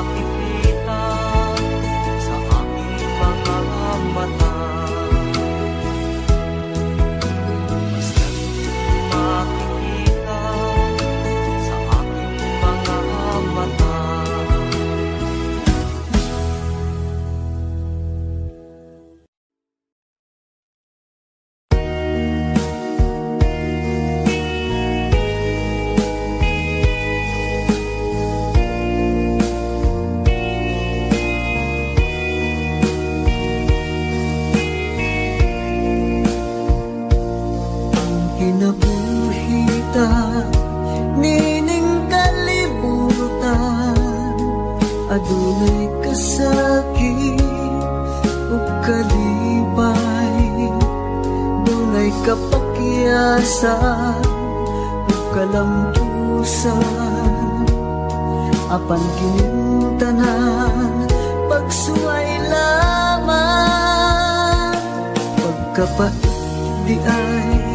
makikita sa aking mga mata. Basta't makikita sa aking mga mata. Kinabuhita, nining kalibutan, adunay kasakit o kalibay, dunay kapakyasan o kalampusan, apan kinintanan pagsuway lamang, pagkapat di ay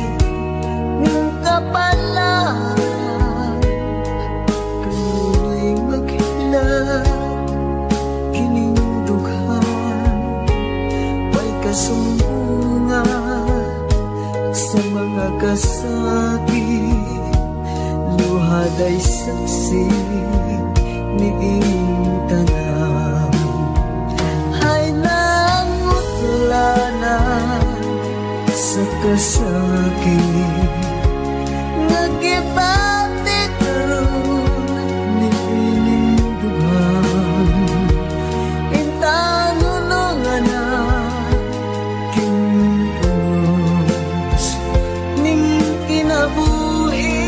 ng kapalaan, kanu'y maghilang kinindughan, may kasumbungan sa mga kasakit, luhad ay saksi ni intanang, ay nangutlanan sa kasakit, nagibati karon ni inindugan, intanunungan na kinunos ning kinabuhi,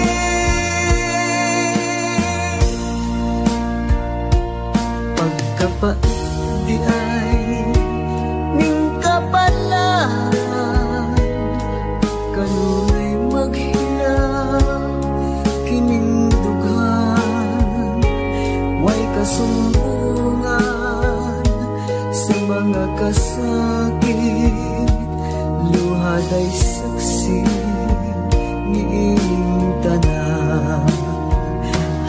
pagkapait di ay ning kapalaan, kanunay maghilang kinindughan, way kasumbungan sa mga kasakit, luhad ay saksi ni intanan,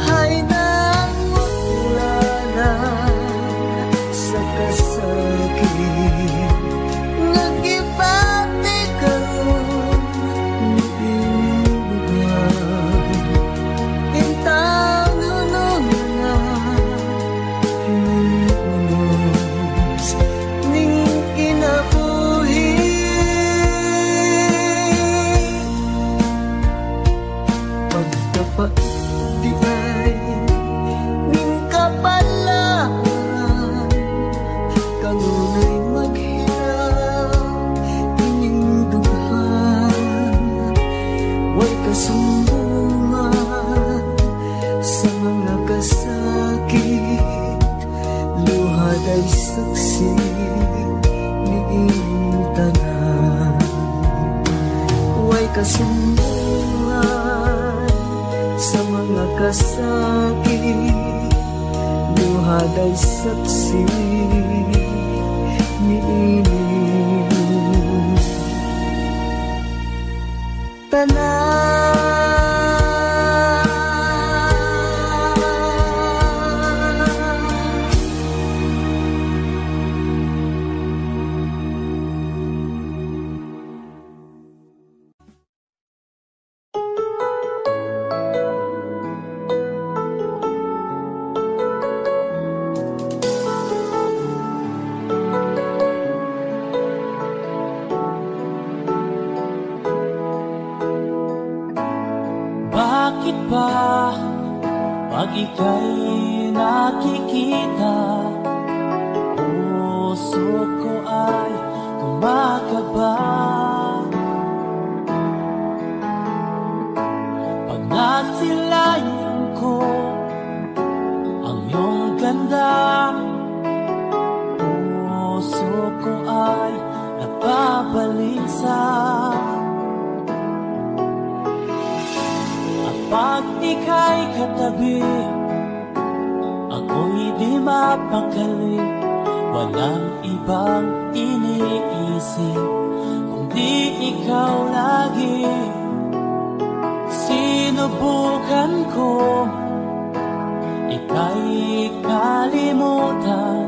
ay nangutlanan sa kasakit, nagibati karon ni inindugan, intanunungan na kinunos ning kinabuhi, pagkapait di ay ning kapalaan, kanunay maghilang kinindughan, way kasumbungan sa mga kasakit, luhad ay saksi ni intanan, way kasumbungan sa mga kasakit, luhad ay saksi ni intanan. Bakit ba pag ika'y nakikita, puso ko ay kumakaba? Pag nasilayan ko ang iyong ganda, puso ko ay napabalisa. Pag ika'y katabi, ako'y di mapakali, walang ibang iniisip kundi ikaw lagi. Sinubukan ko ika'y kalimutan.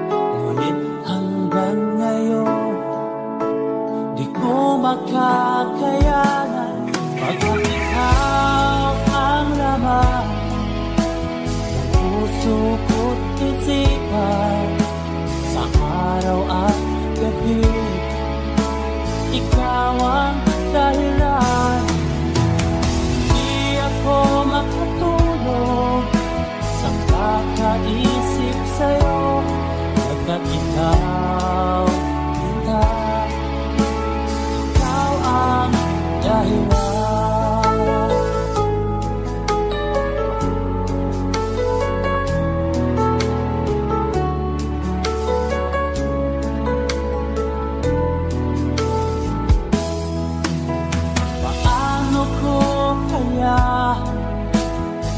Ngunit hanggang ngayon di ko makakayanan, pagkat ikaw ang laman ng puso ko't isipan. Sa araw at gabi ikaw ang dahilan. Di ako makatulog sa kakaisip sa'yo, pagkat ikaw, ikaw ang dahilan.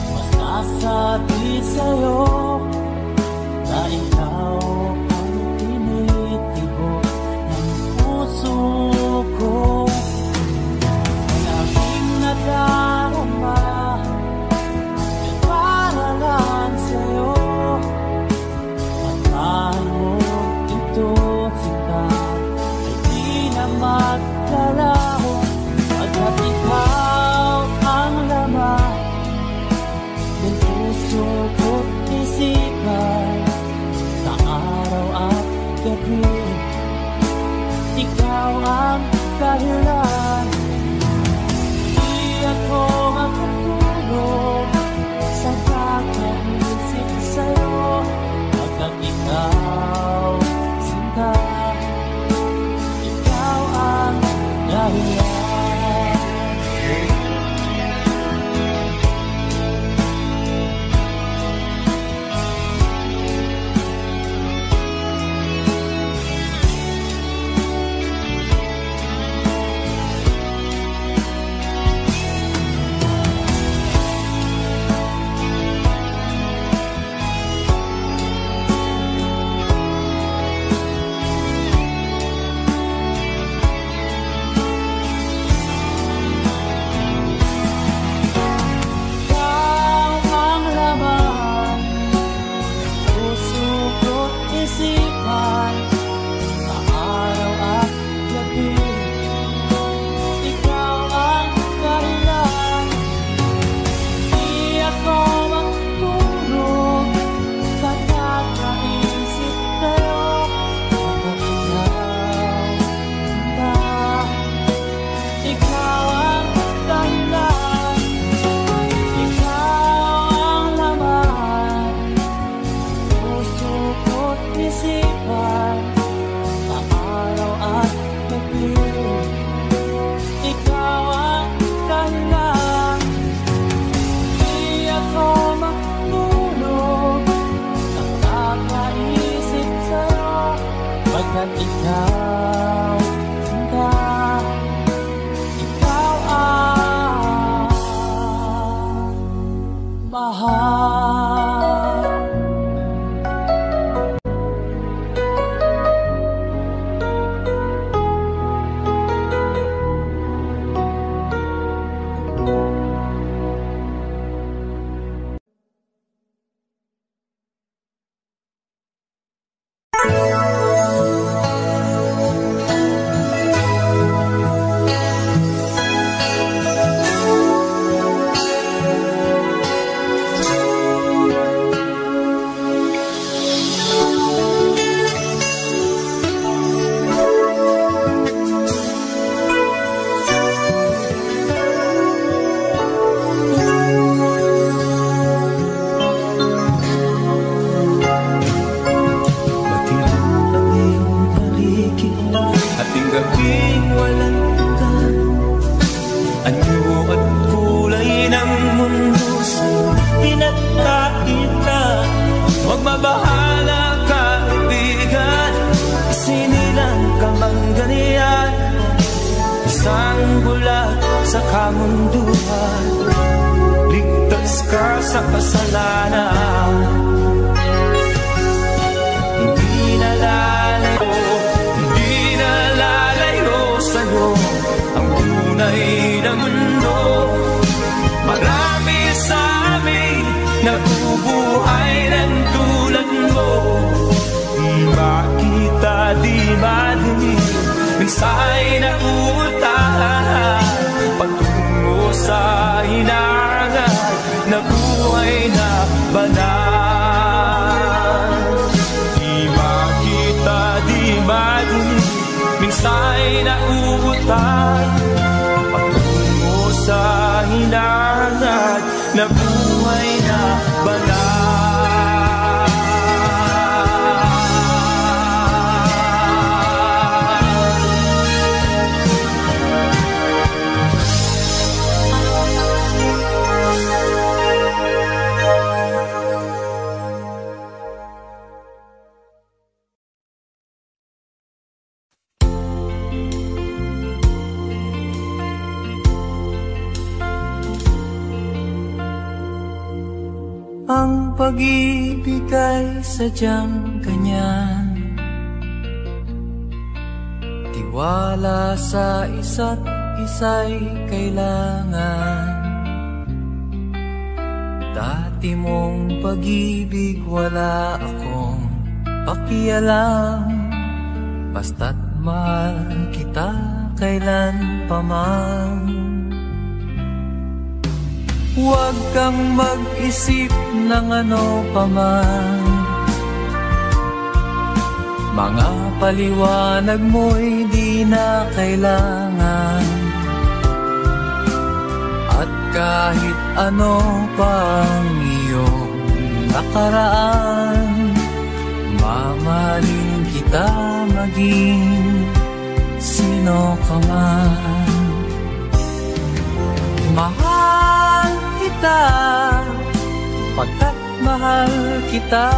Mas nasabi sa'yo na ikaw ang tinitibok ng puso ko. Malaking nadarama ay para lang sa'yo. Pagkaan mo ito sila ay di na magkalaho, pagkat ikaw ang laman ng puso ko't isipan. Sa araw at gabi ikaw ang dahilan. Di ako makatulog sa kakaisip sa'yo, pagkat ikaw, sinta, ikaw ang dahilan. Sa kamunduhan, ligtas ka sa kasalanan. Hindi nalalayo sa'yo ang tunay na mundo. Marami sa amin nabubuhay pag-ibig ay sadyang ganyan, tiwala sa isa't isa'y kailangan. Dati mong pag-ibig wala akong pakialam, basta't mahal kita kailan pa man. Huwag kang mag-isip ng ano pa man, mga paliwanag mo'y di na kailangan. At kahit ano pang iyong nakaraan, mamahalin kita maging sino ka man. Mahal kita pagkat mahal kita.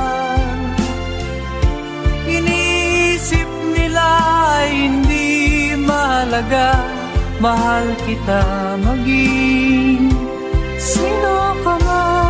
Inisip nila ay hindi mahalaga, mahal kita maging sino ka man.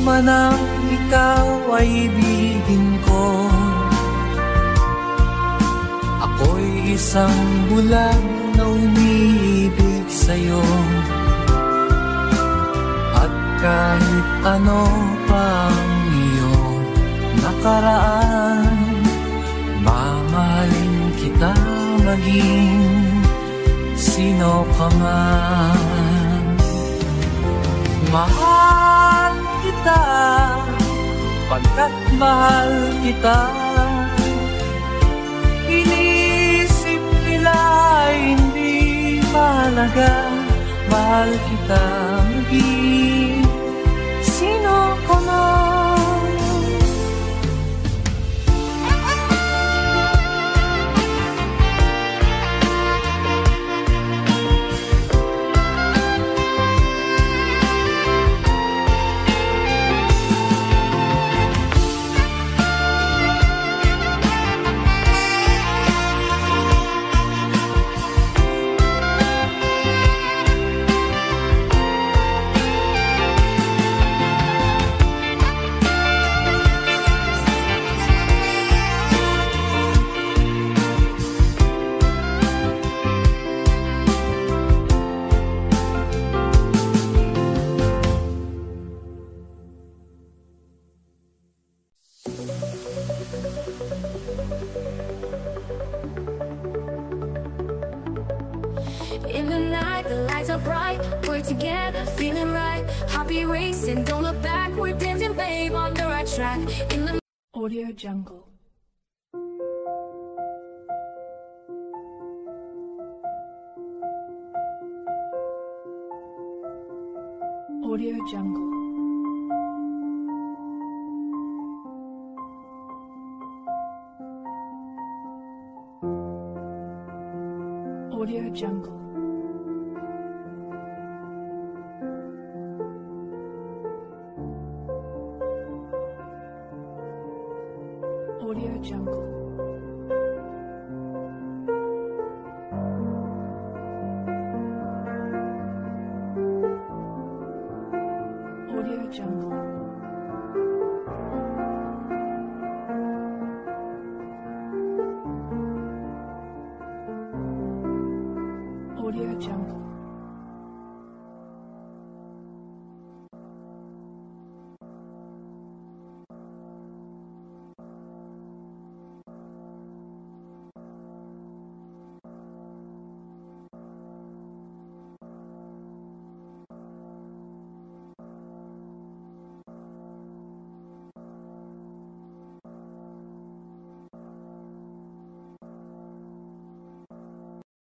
Man ang ikaw ay ibigin ko, ako'y isang bulag na umiibig sa'yo. At kahit ano pang iyong nakaraan, mamahalin kita maging sino ka man. Mahal kita pagkat mahal kita. Inisip nila hindi mahalaga, mahal kita maging sino ka man. In the night, the lights are bright. We're together, feeling right. Happy racing, don't look back. We're dancing, babe, on the right track. In the Audio Jungle. Audio Jungle. Audio Jungle. Audio Jungle.